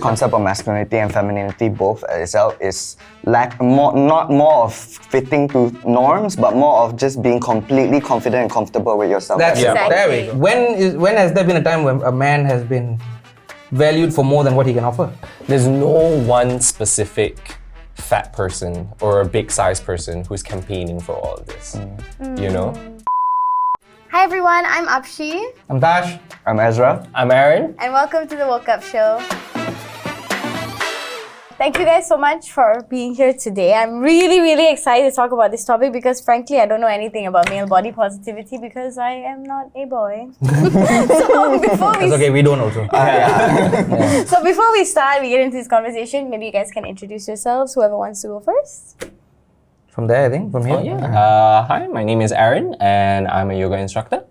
concept of masculinity and femininity both itself is not more of fitting to norms, but more of just being completely confident and comfortable with yourself. That's Exactly. There we go. When has there been a time when a man has been valued for more than what he can offer? There's no one specific fat person or a big size person who's campaigning for all of this. You know? Hi everyone, I'm Apshi, I'm Dash. I'm Ezra. I'm Aaron. and welcome to the Woke Up Show. Thank you guys so much for being here today. I'm really excited to talk about this topic because frankly, I don't know anything about male body positivity because I am not a boy. So before we That's okay, we don't also. So before we start, we get into this conversation, maybe you guys can introduce yourselves, whoever wants to go first. From there, I think, from here. Oh, yeah. Hi, my name is Aaron and I'm a yoga instructor.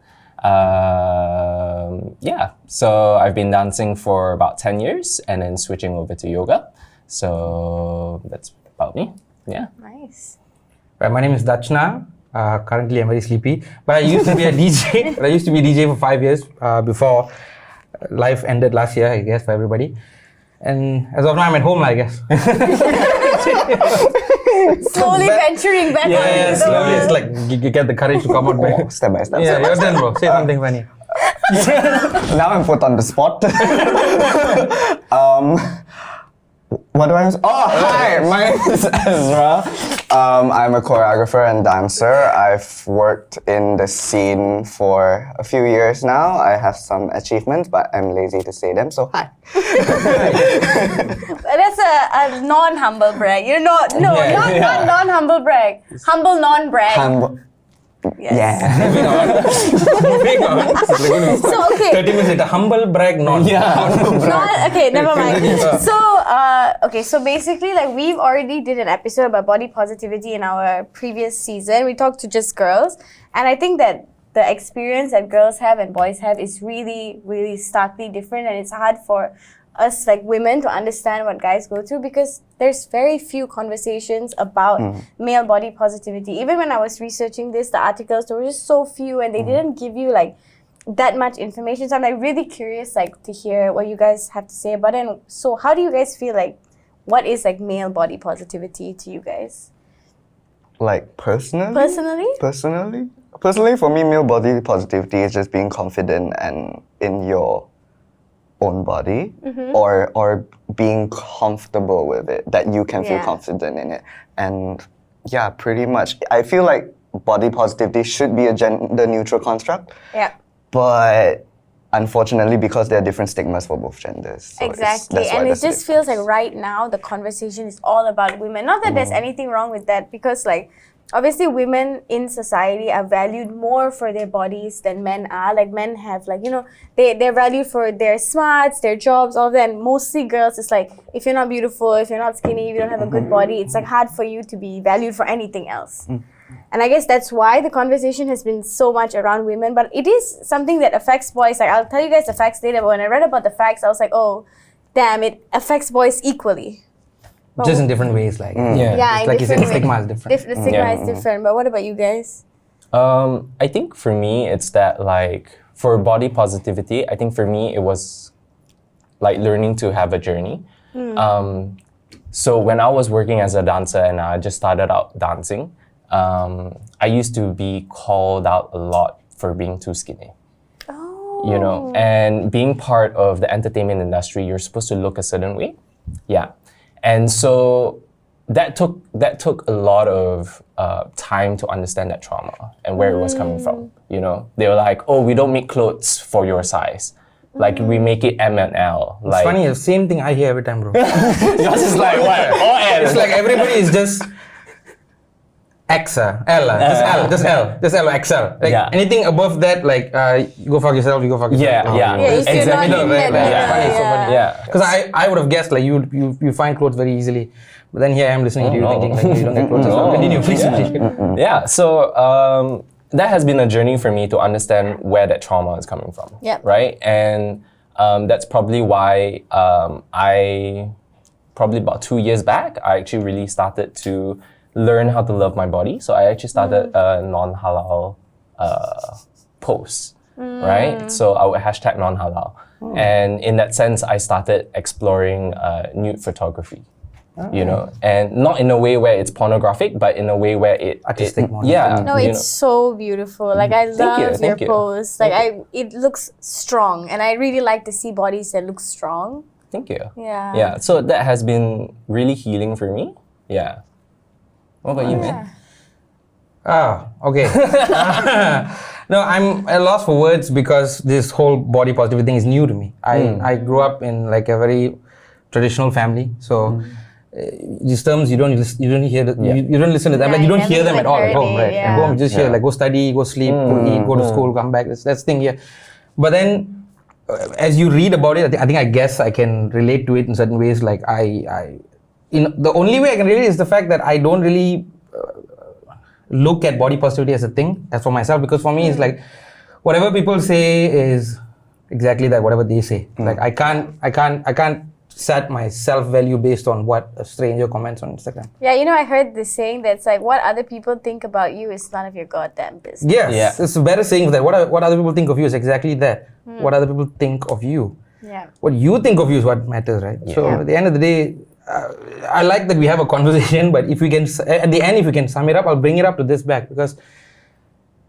So I've been dancing for about 10 years and then switching over to yoga. So that's about me. Yeah. Nice. Right, my name is Dachna. Currently, I'm very sleepy. But I used to be a DJ. I used to be a DJ for 5 years before life ended last year, I guess, for everybody. And as of now, I'm at home, I guess. Slowly venturing back Yeah, into the slowly. world. It's like you get the courage to come out back. Step by step. Yeah, your turn, bro. Say something funny. Now I'm put on the spot. What do I say? Oh, hi! My name is Ezra. I'm a choreographer and dancer. I've worked in the scene for a few years now. I have some achievements, but I'm lazy to say them, so hi. That's a non-humble brag. You're not non-humble brag. Humble non-brag. Yeah. Moving on. So, okay. 30 minutes later, humble brag, non. Okay, never mind. So basically, like we've already did an episode about body positivity in our previous season. We talked to just girls, and I think that the experience that girls have and boys have is really starkly different, and it's hard for us like women to understand what guys go through because there's very few conversations about male body positivity. Even when I was researching this, the articles, there were just so few and they didn't give you like that much information. So I'm like really curious like to hear what you guys have to say about it. And so how do you guys feel like, what is like male body positivity to you guys? Like personally? Personally, For me, male body positivity is just being confident and in your own body or being comfortable with it, that you can feel confident in it. And yeah, pretty much. I feel like body positivity should be a gender neutral construct. Yeah. But unfortunately, because there are different stigmas for both genders. So exactly. And it just feels like right now the conversation is all about women. Not that there's anything wrong with that because like obviously women in society are valued more for their bodies than men are. Like men have like, you know, they're valued for their smarts, their jobs, all that. And mostly girls, it's like if you're not beautiful, if you're not skinny, if you don't have a good body, it's like hard for you to be valued for anything else. And I guess that's why the conversation has been so much around women, but it is something that affects boys. Like I'll tell you guys the facts later, but when I read about the facts, I was like, oh, damn, it affects boys equally. Just in different ways, like. Yeah, It's like you said, the stigma is different. The stigma is different, but what about you guys? I think for me, it's that like for body positivity, I think for me, it was like learning to have a journey. So when I was working as a dancer and I just started out dancing, I used to be called out a lot for being too skinny. You know, and being part of the entertainment industry, you're supposed to look a certain way. Yeah. And so that took a lot of time to understand that trauma and where it was coming from. You know, they were like, "Oh, we don't make clothes for your size. Like we make it M and L." It's funny, the same thing I hear every time, bro. Yours is like what? All L. It's like everybody is just X, L, just L, XL. Like anything above that, like you go fuck yourself, you go fuck yourself. Yeah. Because I would have guessed like you find clothes very easily, but then here I am listening to you thinking like you don't get clothes. So continue, please. Yeah. So that has been a journey for me to understand where that trauma is coming from. Yep. Right, and that's probably why I probably about 2 years back I actually really started to learn how to love my body. So I actually started a non-halal post right? So I would hashtag non-halal. And in that sense, I started exploring nude photography. You know, and not in a way where it's pornographic, but in a way where Artistic more. yeah. No, it's so beautiful. Like I love your pose. Like it looks strong, and I really like to see bodies that look strong. Thank you. Yeah. Yeah. So that has been really healing for me. Yeah. What about you, man? Okay. No, I'm at a loss for words because this whole body positive thing is new to me. I grew up in like a very traditional family, so these terms you don't hear you don't listen to them, like you don't hear them at all at home, right? At home you just hear like go study, go sleep, go eat, go to school, come back. That's the thing here. But then as you read about it, I guess I can relate to it in certain ways. Like the only way I can relate is the fact that I don't really look at body positivity as a thing, as for myself, because for me it's like whatever people say is exactly that, whatever they say. Like I can't set my self-value based on what a stranger comments on Instagram. Yeah, you know, I heard this saying that's like, what other people think about you is none of your goddamn business. Yes, it's a better saying that. What other people think of you is exactly that. What other people think of you. Yeah. What you think of you is what matters, right? So at the end of the day, I like that we have a conversation, but if we can, at the end, if we can sum it up, I'll bring it up to this back, because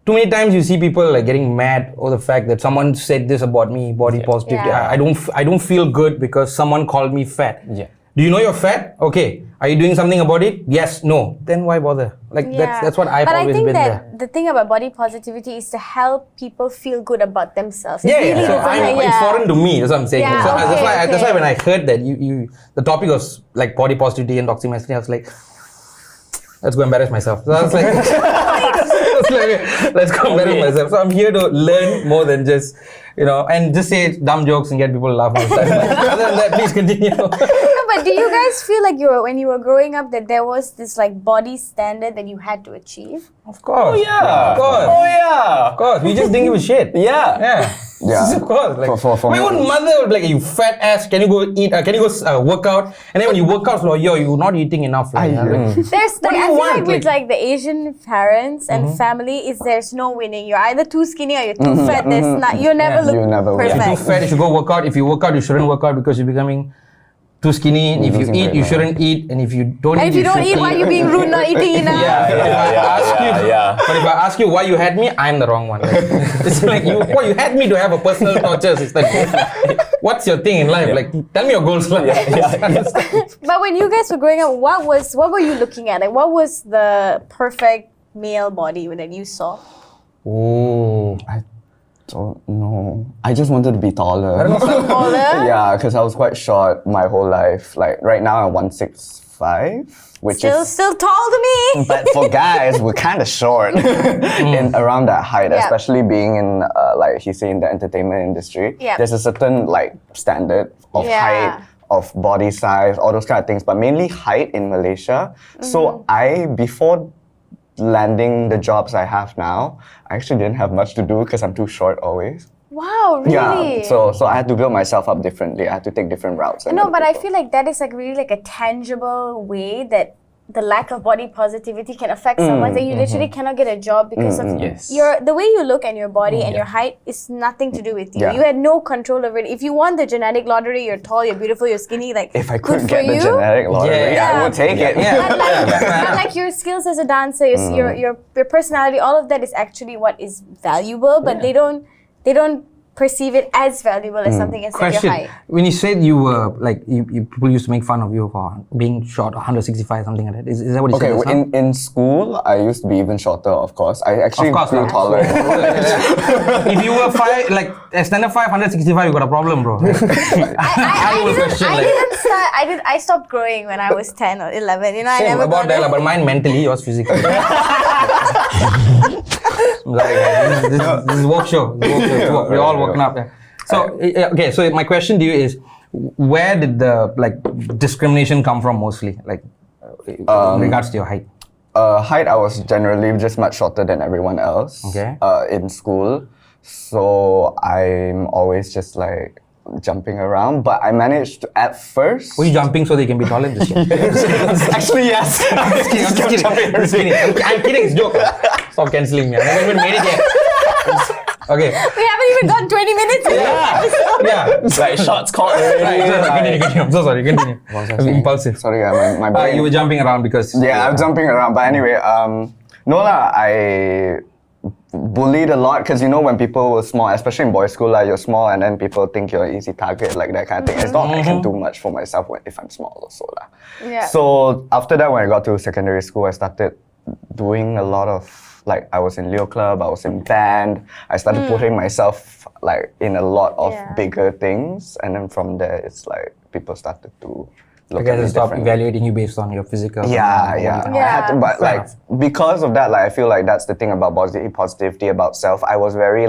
too many times you see people like getting mad over the fact that someone said this about me, body positivity. Yeah. I don't feel good because someone called me fat. Yeah. Do you know you're fat? Okay. Are you doing something about it? Yes. No. Then why bother? Like that's what I've always been there. But I think that the thing about body positivity is to help people feel good about themselves. So it's foreign to me. That's what I'm saying. Yeah, So okay, that's why when I heard that the topic was like body positivity and toxic masculinity, I was like, let's go embarrass myself. So I was like, let's go embarrass myself. So I'm here to learn more than just, and just say dumb jokes and get people to laugh all the time. Other than that, please continue. But do you guys feel like when you were growing up that there was this like body standard that you had to achieve? Of course. Oh yeah. Of course. Oh yeah. Of course. We just didn't give a shit. Yeah. Yeah. Of course. Like, For my me- own mother would be like, you fat ass, can you go eat, can you go work out? And then when you work out, like, you're not eating enough. Like, There's What like, do I you feel want? like with like the Asian parents and family, there's no winning. You're either too skinny or you're too fat. There's not. You never look You never win. If you're perfect. too fat, you should go work out. If you work out, you shouldn't work out because you're becoming too skinny. If you losing eat, weight, you man. shouldn't eat. And if you don't And eat, if you don't should eat, why are you being rude not eating enough? But if I ask you why you had me, I'm the wrong one. Like, it's like you had me to have a personal torture system. What's your thing in life? Like, tell me your goals. But when you guys were growing up, what were you looking at? Like, what was the perfect male body that you saw? Oh, I don't know. I just wanted to be taller. Taller? Yeah, because I was quite short my whole life. Like right now I'm 165, which Still is tall to me. but for guys we're kind of short in around that height, Yeah. especially being in like he's saying the entertainment industry. Yeah. There's a certain like standard of Yeah. height, of body size, all those kind of things, but mainly height in Malaysia. So before landing the jobs I have now, I actually didn't have much to do because I'm too short always. Wow, really? Yeah, so I had to build myself up differently. I had to take different routes. than No, other but I people. feel like that is like really like a tangible way that the lack of body positivity can affect someone. That you literally cannot get a job because of Yes. the way you look and your body and your height is nothing to do with you. Yeah. You had no control over it. If you won the genetic lottery, you're tall, you're beautiful, you're skinny. Like If I good could for get the you. genetic lottery, Yeah. I would take it. But like your skills as a dancer, your personality, all of that is actually what is valuable. But they don't perceive it as valuable as something instead of your question. height. When you said you were like, people used to make fun of you for being short, 165, something like that. Is that what you Okay, said? just now? in school, I used to be even shorter, of course. I actually Of course, grew yeah. taller. If you were standard 565, you got a problem, bro. I stopped growing when I was 10 or 11. You know, I Same never about got that, it. but mine mentally, yours physically. This is work show. We're all woken up. Yeah. So okay, so my question to you is, where did the discrimination come from mostly, in regards to your height? Height, I was generally just much shorter than everyone else. Okay. In school, so I'm always just like jumping around. But I managed to at first. Were you jumping so they can be taller? Just kidding. Actually, yes. I'm just kidding. I'm kidding. It's a joke. Stop cancelling me. I never even made it yet. Okay. We haven't even gone 20 minutes. Yeah. Like shots called already. Continue. I'm so sorry. Continue. I'm impulsive. Sorry, my brain. You were jumping around because. Yeah, I'm jumping around. But anyway, no lah, I bullied a lot because when people were small, especially in boys' school, like you're small and then people think you're an easy target, like that kind of thing. It's not I can do much for myself if I'm small also lah. Yeah. So after that, when I got to secondary school, I started doing a lot of I was in Leo Club, I was in band. I started putting myself in a lot of bigger things, and then from there, it's people started to. I guess they stop evaluating you based on your physical. Yeah. I had to, but because of that, I feel like that's the thing about body positivity, about self. I was very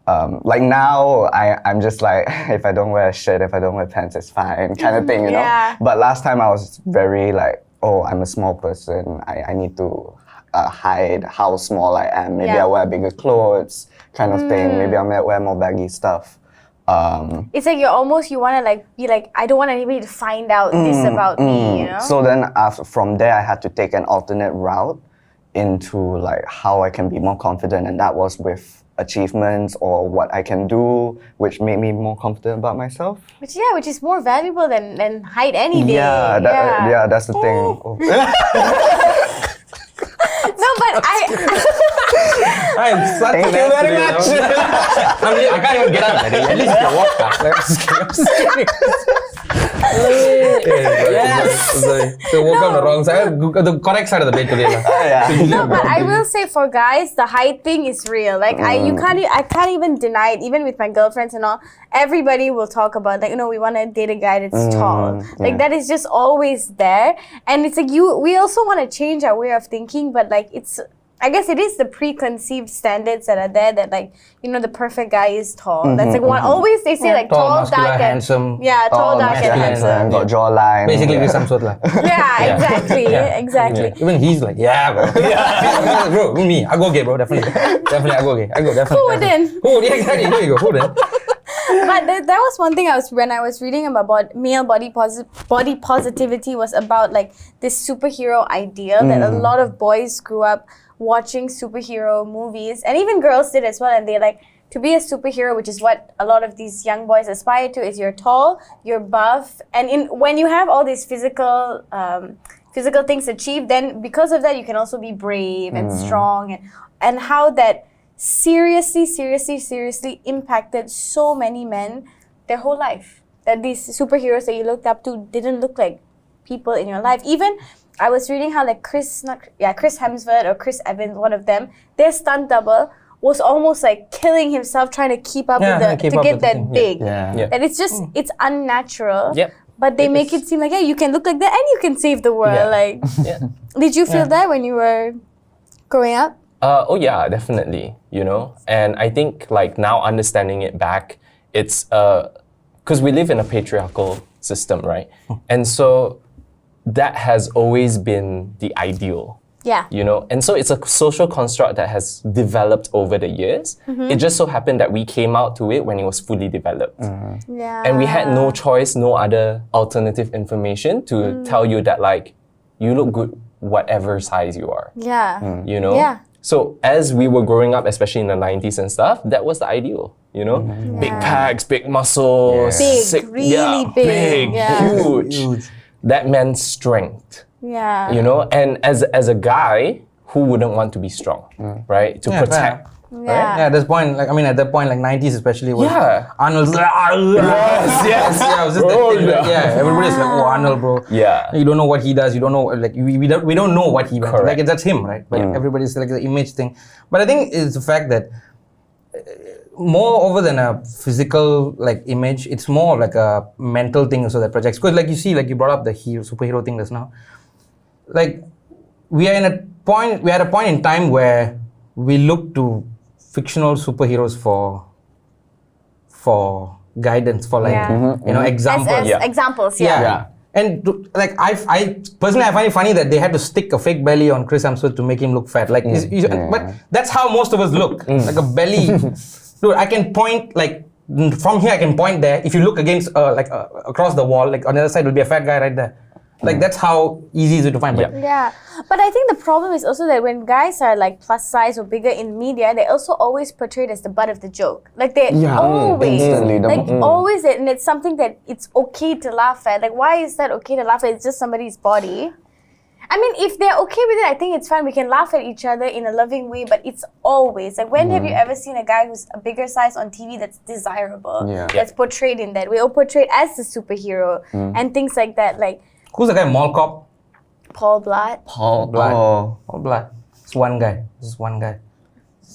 now I'm just if I don't wear a shirt, if I don't wear pants, it's fine, kind of thing, you know. But last time I was very oh, I'm a small person. I need to hide how small I am. Maybe I wear bigger clothes, kind of thing. Maybe I might wear more baggy stuff. It's you want to be I don't want anybody to find out this about me, you know? So then from there, I had to take an alternate route into how I can be more confident, and that was with achievements or what I can do, which made me more confident about myself. Which is more valuable than hide anything. Yeah, that's the thing. Oh. No, but I'm such Thank you very much. I can't even get out already. At least you can walk back. I'm just kidding. Yes. So woke up the wrong side, the correct side of the bed today. No, but I will say for guys, the height thing is real. I can't even deny it. Even with my girlfriends and all, everybody will talk about we want to date a guy that's tall. That is just always there. And it's we also want to change our way of thinking, but I guess it is the preconceived standards that are there that the perfect guy is tall. That's one. Always they say tall, tall, dark, handsome. Yeah, tall, dark, and handsome. Got jawline. Basically, with some sort of Yeah, exactly. Even he's bro. Yeah, bro, me. I go gay, bro. Definitely, I go gay. Definitely. Who wouldn't? Who? Yeah, exactly. There you go. Who wouldn't? But that was one thing when I was reading about male body positivity was about this superhero ideal that a lot of boys grew up watching superhero movies, and even girls did as well, and they to be a superhero, which is what a lot of these young boys aspire to, is you're tall, you're buff, and when you have all these physical things achieved, then because of that you can also be brave and strong, and how that seriously impacted so many men their whole life, that these superheroes that you looked up to didn't look like people in your life. Even I was reading how Chris Hemsworth or Chris Evans, one of them, their stunt double was almost killing himself trying to keep up with to get that big. And it's just it's unnatural. Yep. But they make it seem you can look like that and you can save the world. Did you feel that when you were growing up? Oh yeah, definitely. And I think now understanding it back, it's because we live in a patriarchal system, right? And so that has always been the ideal. Yeah. And so it's a social construct that has developed over the years. It just so happened that we came out to it when it was fully developed. Yeah. And we had no choice, no other alternative information to tell you that you look good whatever size you are. Yeah. Yeah. So as we were growing up, especially in the 90s and stuff, that was the ideal, Big packs, big muscles. Big, really big. Huge. That meant strength. Yeah. And as a guy, who wouldn't want to be strong, right? To protect. Yeah. At this point, at that point, 90s especially, was Arnold's yes. I was just everybody's oh, Arnold, bro. Yeah. You don't know what he does. You don't know, we don't know what he does. Correct. That's him, right? But everybody's the image thing. But I think it's the fact that more over than a physical image, it's more of a mental thing also that projects. Because you see, you brought up the superhero thing just now. We are at a point in time where we look to fictional superheroes for guidance, for examples. As examples, Yeah. And I personally, I find it funny that they had to stick a fake belly on Chris Hemsworth to make him look fat. But that's how most of us look, like a belly. Dude, I can point from here. I can point there. If you look against across the wall, on the other side will be a fat guy right there. Like that's how easy is it to find. But Yeah, but I think the problem is also that when guys are like plus size or bigger in media, they're also always portrayed as the butt of the joke. Like they always, instantly, always, and it's something that it's okay to laugh at. Like why is that okay to laugh at? It's just somebody's body. I mean, if they're okay with it, I think it's fine. We can laugh at each other in a loving way, but it's always like, when have you ever seen a guy who's a bigger size on TV that's desirable, that's portrayed in that way, or portrayed as the superhero and things like that? Like, who's the guy? Mall cop? Paul Blart. Paul Blood. Oh. Paul Blood. It's one guy. Just one guy.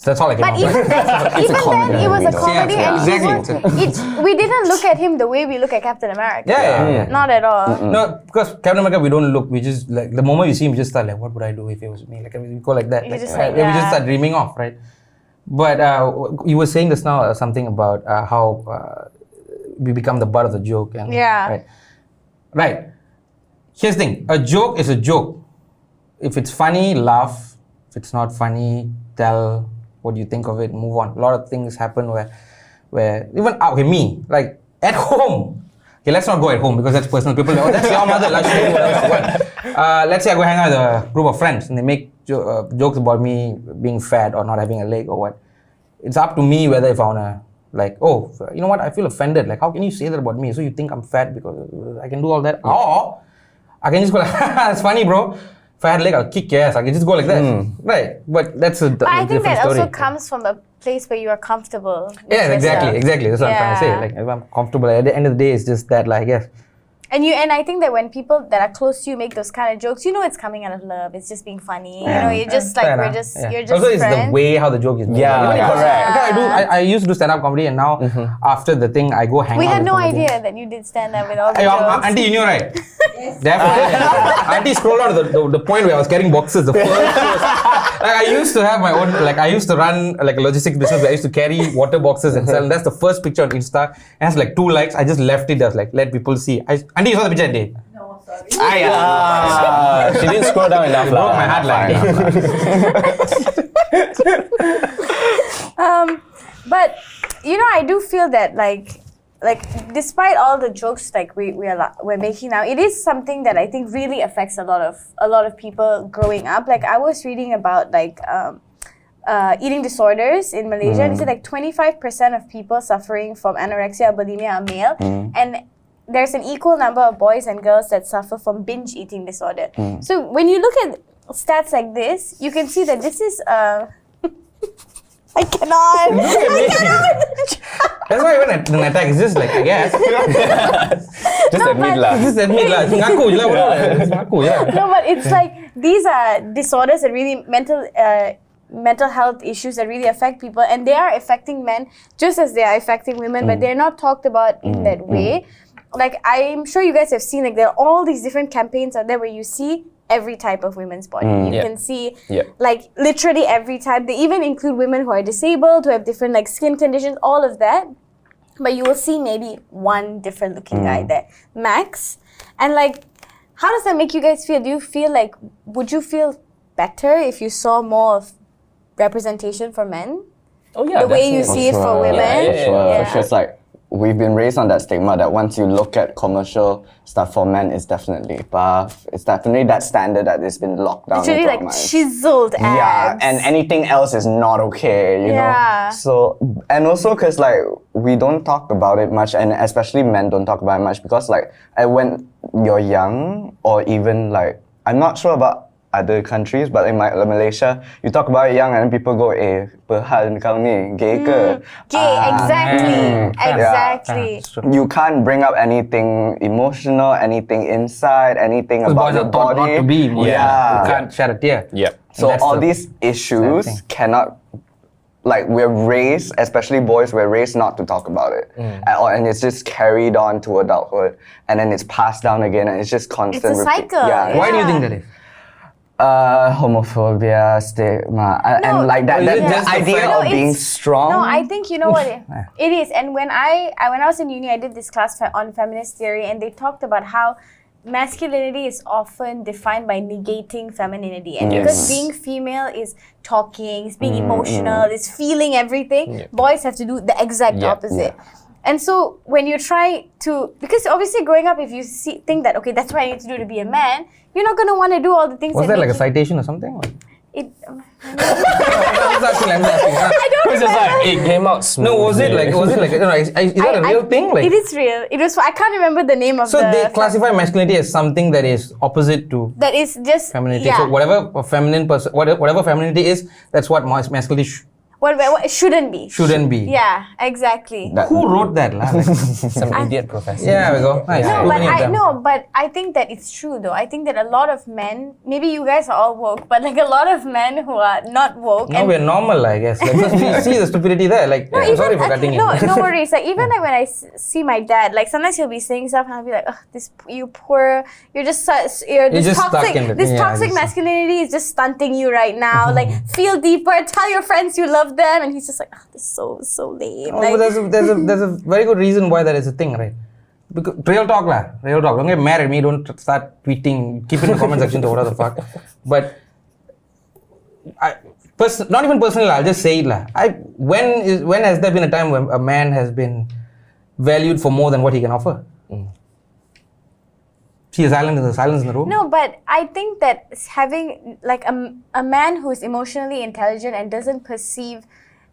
That's all I can But remember. even then, it was a comedy, Yeah, and exactly. we didn't look at him the way we look at Captain America. Yeah. Not at all. No, because Captain America, we don't look. We just like the moment we see him, we just start like, what would I do if it was me? Like we go like that. You just we just start dreaming off, right? But you were saying just now something about how we become the butt of the joke, and right. Here's the thing: a joke is a joke. If it's funny, laugh. If it's not funny, tell what you think of it. Move on. A lot of things happen where even me, like at home. Okay, let's not go at home because that's personal. People, that's your mother. Let's say I go hang out with a group of friends and they make jokes about me being fat or not having a leg or what. It's up to me whether if I wanna like, oh, you know what? I feel offended. Like, how can you say that about me? So you think I'm fat because I can do all that? Or I can just go like, that's funny, bro. If I had a leg, I'll kick your ass. I can just go like that. Right. But that's a But I think different that story. also comes from a place where you are comfortable. with Exactly. yourself. That's what I'm trying to say. Like, if I'm comfortable, at the end of the day, it's just that, like, I guess. And I think that when people that are close to you make those kind of jokes, you know it's coming out of love. It's just being funny. You know, you're just like, you're just also, it's friends. the way how the joke is made. correct. I used to do stand-up comedy, and now after the thing, I go hang We out had with no comedians. idea that you did stand up with all the Hey, jokes. Auntie, you knew, right? Definitely. Auntie scrolled out the point where I was carrying boxes. The first like I used to have my own, like I used to run like a logistics business where I used to carry water boxes and sell. And that's the first picture on Insta. It has like 2 likes. I just left it as like, let people see. Auntie, you saw the picture that day? No, sorry. She didn't scroll down enough. Broke my heart like. But you know, I do feel that like despite all the jokes like we're making now, it is something that I think really affects a lot of people growing up. Like I was reading about like eating disorders in Malaysia, and it said like 25% of people suffering from anorexia or bulimia are male, and there's an equal number of boys and girls that suffer from binge eating disorder. So when you look at stats like this, you can see that this is I cannot. That's why when an attack is just like, I guess. Just admit lah. Just admit lah. Ngaku je lah. Ngaku je lah. No, but it's like these are disorders that really mental health issues that really affect people, and they are affecting men just as they are affecting women, but they're not talked about in that way. Like I'm sure you guys have seen, like there are all these different campaigns out there where you see every type of women's body. You can see like literally every type. They even include women who are disabled, who have different like skin conditions, all of that. But you will see maybe one different looking guy there, max. And like, how does that make you guys feel? Do you feel like, would you feel better if you saw more of representation for men? Oh yeah, the way you see it for women? For sure. It's like, we've been raised on that stigma that once you look at commercial stuff for men, it's definitely buff. It's definitely that standard that has been locked down. It's really into our like minds. chiseled abs. Yeah, and anything else is not okay, you know? So, and also because like, we don't talk about it much, and especially men don't talk about it much because like, when you're young, or even like, I'm not sure about other countries, but in Malaysia, you talk about it young and people go, apa hal kau ni, gay ke? Gay, exactly. You can't bring up anything emotional, anything inside, anything about your body. Not to be emotional. You can't shed a tear. So all these issues cannot, like we're raised, especially boys, we're raised not to talk about it at all, and it's just carried on to adulthood, and then it's passed down again, and it's just constant. It's a cycle. Why do you think that is? Homophobia, stigma, and like that, the idea of being strong. No, I think you know what it is. And when I was in uni, I did this class on feminist theory, and they talked about how masculinity is often defined by negating femininity, and because being female is talking, is being emotional, is feeling everything, boys have to do the exact opposite. And so when you try to, because obviously growing up, if you think that, okay, that's what I need to do to be a man, you're not going to want to do all the things Was that that like a make citation or something? it, I'm just asking. I don't It's just remember. like, it came out smooth. No, was it like, is that a real thing? Like, it is real. It was, I can't remember the name of so the... they classify masculinity as something that is opposite to That is just... femininity. Yeah. So whatever a feminine person, whatever femininity is, that's what masculinity What it shouldn't be. shouldn't be. Yeah, exactly. Who wrote that? Lah? Like, Some idiot professor. yeah, we go. Nice. No, Too but many of them. but I think that it's true though. I think that a lot of men, maybe you guys are all woke, but like a lot of men who are not woke. No, we're normal, I guess. Like, just we see the stupidity there. Like, No, I'm even, sorry for cutting no, it. no worries. Like even like when I see my dad, like sometimes he'll be saying stuff and I'll be like, oh, you poor, you're just this just stuck toxic, in the- this yeah, toxic just- masculinity is just stunting you right now. Like feel deeper, tell your friends you love them, and he's just like, oh, this is so lame. Oh, Like, but there's a very good reason why that is a thing, right? Because real talk. Don't get mad at me. Don't start tweeting. Keep it in the comment section to whatever the fuck. But not even personally, I'll just say it lah. When has there been a time when a man has been valued for more than what he can offer? See the silence in the room. no, but I think that having like a man who is emotionally intelligent and doesn't perceive,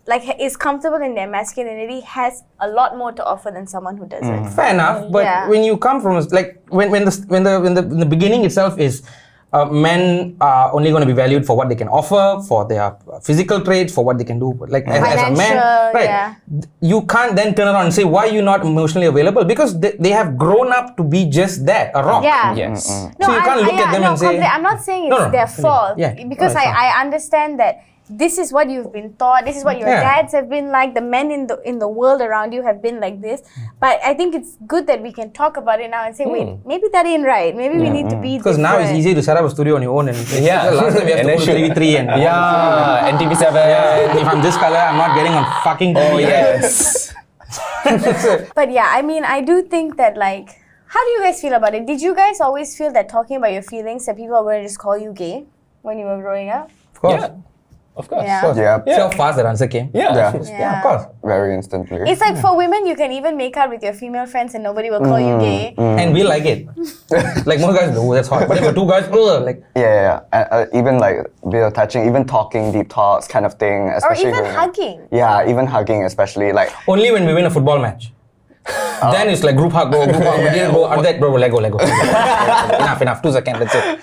like is comfortable in their masculinity, has a lot more to offer than someone who doesn't. Fair enough, but Yeah. when you come from like when the beginning itself is men are only going to be valued for what they can offer, for their physical traits, for what they can do. But like as a man, Financial, right? yeah. You can't then turn around and say why you're not emotionally available because they have grown up to be just that, a rock. Yeah. Yes. No, So you can't look at them and say- I'm not saying it's No, no, their no. fault. Yeah. Because No, it's not. I understand that this is what you've been taught. This is what your Yeah. dads have been like. The men in the world around you have been like this. But I think it's good that we can talk about it now and say, wait, maybe that ain't right. Maybe we need to be Because now it's different. easy to set up a studio on your own and Yeah. last time we have And to then go to shoot. 3v3 and Yeah, NTV7. Yeah, if I'm this color, I'm not getting on fucking TV. Oh, yes. But yeah, I mean, I do think that like, how do you guys feel about it? Did you guys always feel that talking about your feelings that people are going to just call you gay when you were growing up? Of course. Yeah. Of course. Yeah. Yeah. See how fast that answer came? Yeah. Yeah, of course. Very instantly. It's like for women, you can even make out with your female friends and nobody will call you gay. And we like it. Like most guys, oh, that's hot. But if the two guys, like, Yeah. Even like bit of touching, even talking, deep talks kind of thing. Or Especially even when- hugging. Yeah, even hugging, especially like only when we win a football match. Then it's like group hug, go. We didn't go. After that, bro, let go. Enough. 2 seconds, that's it.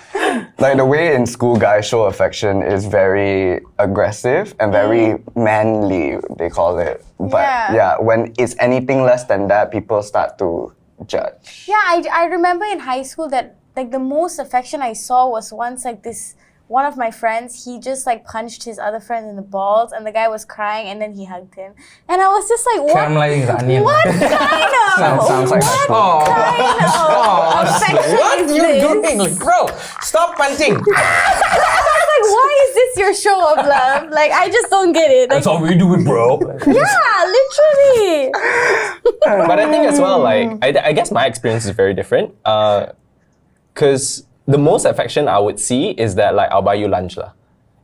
like the way in school guys show affection is very aggressive and very manly, they call it. But Yeah. when it's anything less than that, people start to judge. Yeah, I remember in high school that like the most affection I saw was once like this one of my friends, he just like punched his other friend in the balls and the guy was crying and then he hugged him. And I was just like, what? Caramelizing the onion. What kind of Sounds like Oh, kind of affection what is you this? doing? Like, bro, stop punching. Like, why is this your show of love? Like, I just don't get it. Like, That's how we do it, bro. yeah, literally. But I think as well, like, I guess my experience is very different. Because the most affection I would see is that, like, I'll buy you lunch lah,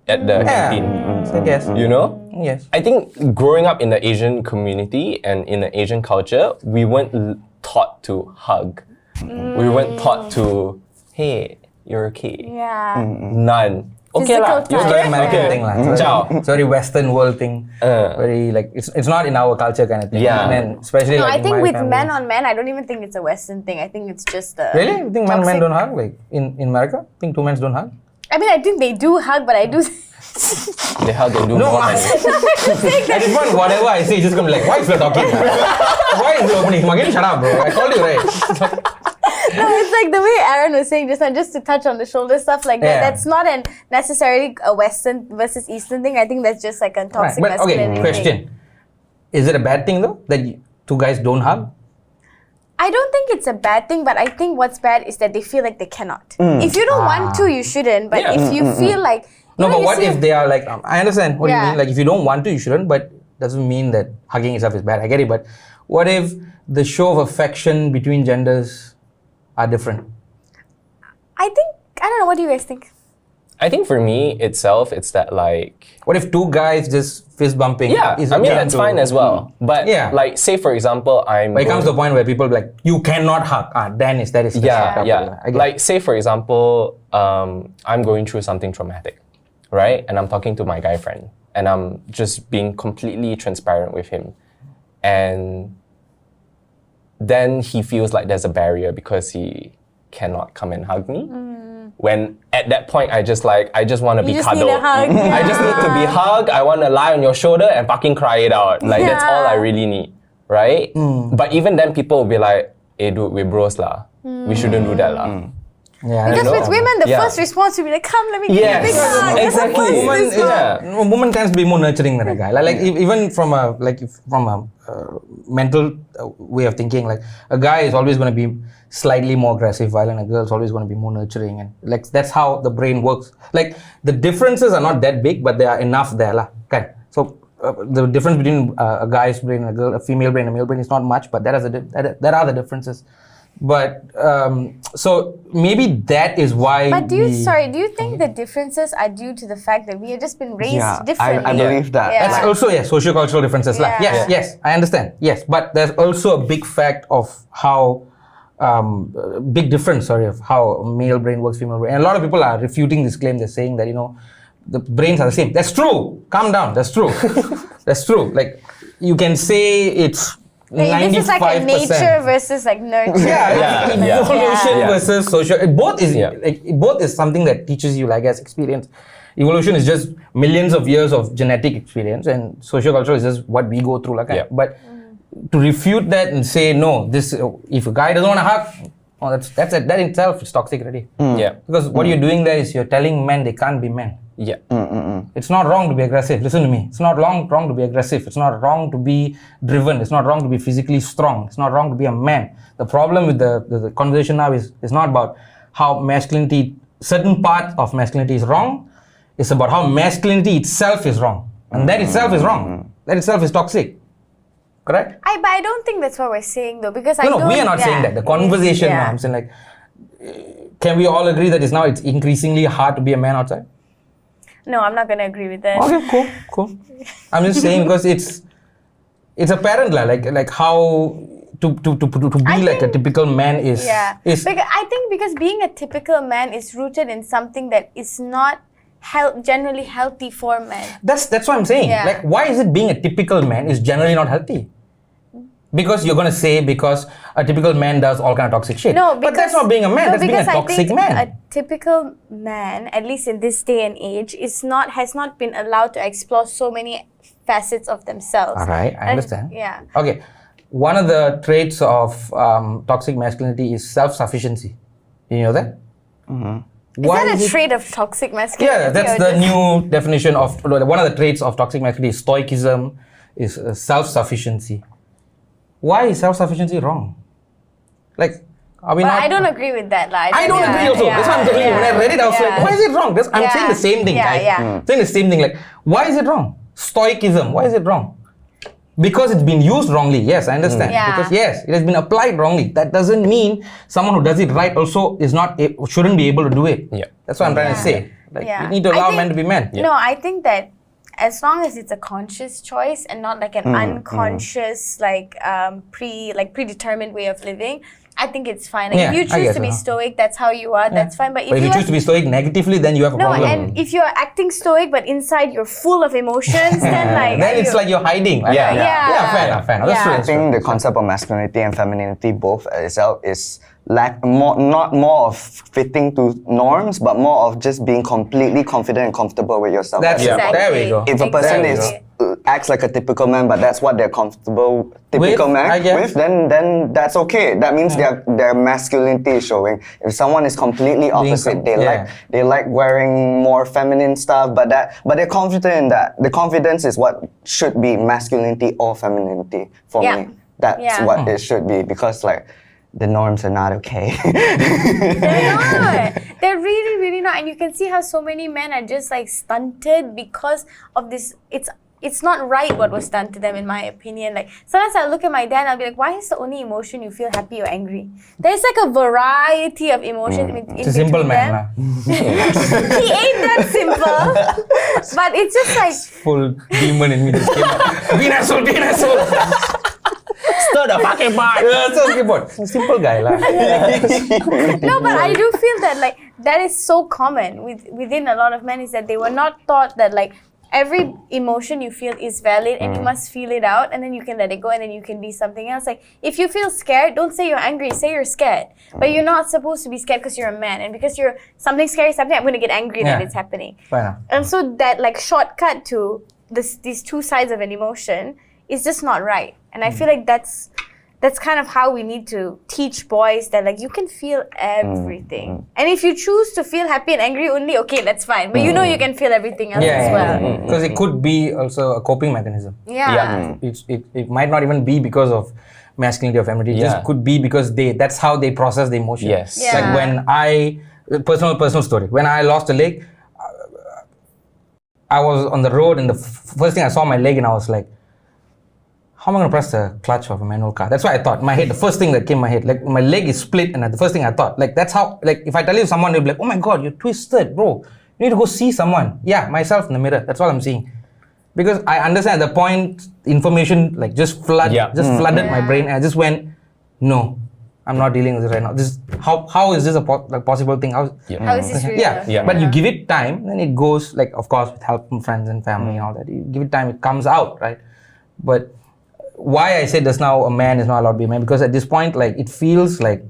at the canteen. I guess. You know? Yes. I think growing up in the Asian community and in the Asian culture, we weren't taught to hug. We weren't taught to, hey, you're okay. Yeah. None. Okay Physical lah. touch. It's a very American Okay. thing, lah. Ciao. It's very Western world thing. Very like it's not in our culture kind of thing. Yeah. And then especially No, like I in think my with family. men on men, I don't even think it's a Western thing. I think it's just a Really? You think men toxic- don't hug? Like in America? Think two men don't hug? I mean, I think they do hug, but I do. They hug and do No, more. at this point, whatever I say, is just gonna be like, why is you talking? Why is you opening? Again, shut up, bro. I told you, right? No, it's like the way Aaron was saying just now, just to touch on the shoulder stuff like that. Yeah. That's not necessarily a Western versus Eastern thing. I think that's just like a Right. toxic But okay, masculinity question: thing. is it a bad thing though that two guys don't hug? I don't think it's a bad thing, but I think what's bad is that they feel like they cannot. If you don't want to, you shouldn't. But Yeah. if you feel like No, you know, but you what see- if they are like? I understand what you Yeah. mean. Like if you don't want to, you shouldn't. But doesn't mean that hugging itself is bad. I get it. But what if the show of affection between genders are different? I think I don't know. What do you guys think? I think for me itself, it's that like. What if two guys just fist bumping? Yeah, I mean that's fine as well. But Yeah. like, say for example, But it comes to the point where people be like, you cannot hug. That is Yeah, yeah. I get Like, say for example, I'm going through something traumatic, right? And I'm talking to my guy friend, and I'm just being completely transparent with him, and then he feels like there's a barrier because he cannot come and hug me. When at that point I just want to be just cuddled. need a hug. I just need to be hugged. I want to lie on your shoulder and fucking cry it out. Like that's all I really need, right? But even then, people will be like, "Hey, dude, we're bros lah. We shouldn't do that lah." Yeah, Because with women, the Yeah. first response will be like, "Come, let me give you a big Yes, hug." exactly. Woman, This one. woman tends to be more nurturing than a guy. Like even from a mental way of thinking, like a guy is always going to be slightly more aggressive, while a girl is always going to be more nurturing, and like that's how the brain works. Like the differences are not that big, but they are enough there, lah. Okay, so. The difference between a guy's brain and a female brain, and a male brain is not much, but there are the differences. But so maybe that is why. But do you think the differences are due to the fact that we have just been raised differently? I believe that. Yeah. That's also socio-cultural differences. Like, Yeah. yes, I understand. Yes, but there's also a big fact of how big difference. Of how male brain works, female brain. And a lot of people are refuting this claim. They're saying that the brains are the same. That's true. Calm down. That's true. That's true. Like you can say it's. This is like a 95%. nature versus like nurture. Evolution Yeah. versus social. Both is something that teaches you, like, as experience. Evolution is just millions of years of genetic experience, and sociocultural is just what we go through. Like, but to refute that and say no, this if a guy doesn't want to hug, that in itself is toxic already. Yeah. Because what you're doing there is you're telling men they can't be men. Yeah. It's not wrong to be aggressive. Listen to me. It's not wrong to be aggressive. It's not wrong to be driven. It's not wrong to be physically strong. It's not wrong to be a man. The problem with the conversation now is not about how masculinity, certain part of masculinity is wrong. It's about how masculinity itself is wrong. And that itself is wrong. That itself is toxic. Correct? But I don't think that's what we're saying though, because No, we are not saying that. The conversation now, I'm saying, like, can we all agree that it's increasingly hard to be a man outside? No, I'm not gonna agree with that. Okay, cool. I'm just saying because it's apparent like how to be like a typical man is. Because I think because being a typical man is rooted in something that is not generally healthy for men. That's what I'm saying. Yeah. Like, why is it being a typical man is generally not healthy? Because you're gonna say because a typical man does all kind of toxic shit. No, but that's not being a man. No, that's being a toxic I think man. A typical man, at least in this day and age, has not been allowed to explore so many facets of themselves. All right, I understand. Yeah. Okay, one of the traits of toxic masculinity is self-sufficiency. You know that? Is that a trait of toxic masculinity? Yeah, that's the new definition of one of the traits of toxic masculinity. Is stoicism, is self-sufficiency. Why is self-sufficiency wrong? Like, are we not? I don't agree with that. I don't agree also. That's what I'm telling you. When I read it, I was like, why is it wrong? I'm saying the same thing, guys. Saying the same thing. Like, why is it wrong? Stoicism, why is it wrong? Because it's been used wrongly. Yes, I understand. Because yes, it has been applied wrongly. That doesn't mean someone who does it right also shouldn't be able to do it. Yeah. That's what I'm trying to say. Like, we need to allow men to be men. No, I think that as long as it's a conscious choice and not like an unconscious, predetermined way of living, I think it's fine. Like, if you choose to be stoic, that's how you are. That's fine. But if you choose to be stoic negatively, then you have a problem. No, and if you're acting stoic but inside you're full of emotions, then it's like you're hiding. Fair enough. That's true. I think the concept of masculinity and femininity both itself is not more of fitting to norms, but more of just being completely confident and comfortable with yourself. There we go. If a person acts like a typical man, but that's what they're comfortable with, then that's okay. That means their masculinity is showing. If someone is completely opposite, they like wearing more feminine stuff, but they're confident in that. The confidence is what should be masculinity or femininity for me. That's what it should be, because the norms are not okay. They're not. They're really, really not. And you can see how so many men are just stunted because of this. it's not right what was done to them, in my opinion. Like, sometimes I look at my dad and I'll be like, why is the only emotion you feel happy or angry? There's like a variety of emotions in It's a simple between man. them. He ain't that simple. But it's just like, Full demon in me just came out. Be an asshole, be an asshole. Stir the fucking pot. Simple guy lah. no, but I do feel that like that is so common within a lot of men, is that they were not taught that like every emotion you feel is valid and you must feel it out, and then you can let it go, and then you can be something else. Like, if you feel scared, don't say you're angry, say you're scared. But you're not supposed to be scared because you're a man, and because you're something scary, something, I'm going to get angry that it's happening. Fair enough. And so that like shortcut to these two sides of an emotion is just not right. And I feel like that's kind of how we need to teach boys that like you can feel everything. And if you choose to feel happy and angry only, okay, that's fine. But you know you can feel everything else as well. Because it could be also a coping mechanism. Yeah. It might not even be because of masculinity or femininity. It just could be because that's how they process the emotion. Yes. Yeah. Like when personal story. When I lost a leg, I was on the road and the first thing I saw my leg and I was like, how am I going to press the clutch of a manual car? That's what I thought. My head, the first thing that came in my head, like my leg is split, and the first thing I thought, like that's how, like if I tell you someone, they'll be like, oh my God, you're twisted, bro. You need to go see someone. Yeah, myself in the mirror. That's all I'm seeing. Because I understand at the point, information like just flooded my brain, and I just went, no, I'm not dealing with it right now. This how is this a possible thing? How is this real? Yeah. But you give it time, then it goes, like, of course, with help from friends and family and all that. You give it time, it comes out, right? But why I said just now a man is not allowed to be a man, because at this point, like, it feels like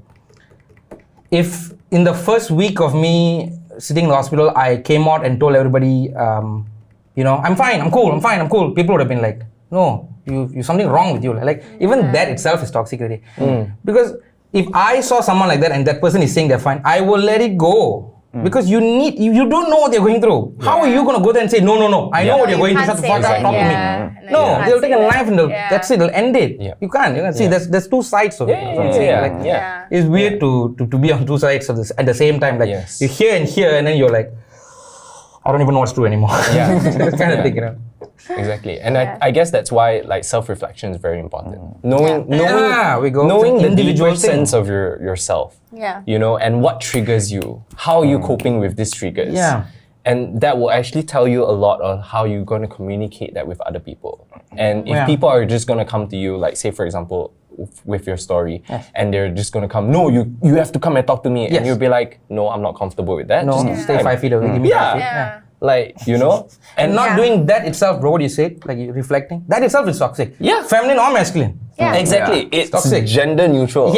if in the first week of me sitting in the hospital, I came out and told everybody, I'm fine, I'm cool, people would have been like, no, you something wrong with you. Like, even that itself is toxic already. Because if I saw someone like that and that person is saying they're fine, I will let it go. Because you don't know what they're going through. How are you going to go there and say, no, I know what you're going through, shut the fuck up, talk to me. No, they'll take a knife and that's it, they'll end it. You can't. See, there's two sides of it. It's weird to be on two sides of this at the same time. Like, you hear and then you're like, I don't even know what's true anymore. That kind of thing, Exactly. And I guess that's why like self-reflection is very important. Knowing the individual sense of yourself. And what triggers you. How are you coping with these triggers? And that will actually tell you a lot on how you're going to communicate that with other people. And if people are just going to come to you, like say for example, with your story, and they're just going to come, no, you have to come and talk to me. And you'll be like, no, I'm not comfortable with that. No, stay 5 feet away. Give me 5 feet. Like, and not doing that itself, bro, what you said, like reflecting, that itself is toxic. Feminine or masculine. Exactly. It's toxic. Gender neutral.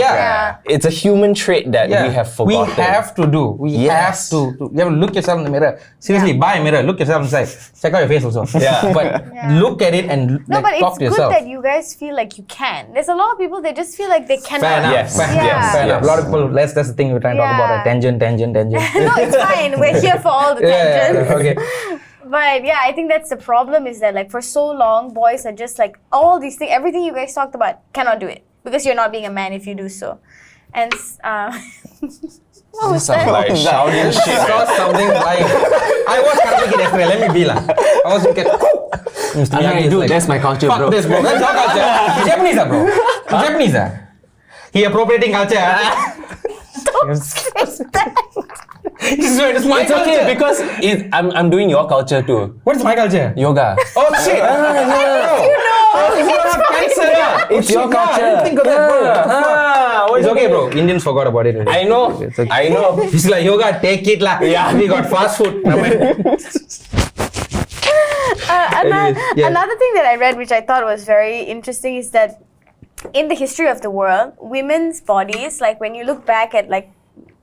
It's a human trait that we have forgotten. We have to do. You have to look yourself in the mirror. Seriously, buy a mirror, look yourself inside. Check out your face also. But look at it and talk to yourself. But it's good that you guys feel like you can. There's a lot of people that just feel like they cannot. Fair enough. Fair enough. A lot of people, that's the thing we're trying to talk about. Tangent. No, it's fine. We're here for all the tangents. Okay. But yeah, I think that's the problem, is that like for so long, boys are just like all these things, everything you guys talked about, cannot do it because you're not being a man if you do so. And what was that? Like shouting shit. Saw something like I was karaoke kid yesterday. Let me be lah. I was looking at Mr. Miyagi. Dude, that's my culture, Fuck bro. this, bro. That's our culture. He's Japanese, bro. He's Japanese, He appropriating culture. Don't say that. It's my It's culture. okay because I'm doing your culture too. What is my culture? Yoga. Oh shit! It's your culture. I didn't think of that, bro. It's okay, bro. Indians forgot about it already. I know. It's okay. I know. It's like yoga, take it lah. We got fast food. Another thing that I read, which I thought was very interesting, is that in the history of the world, women's bodies, like when you look back at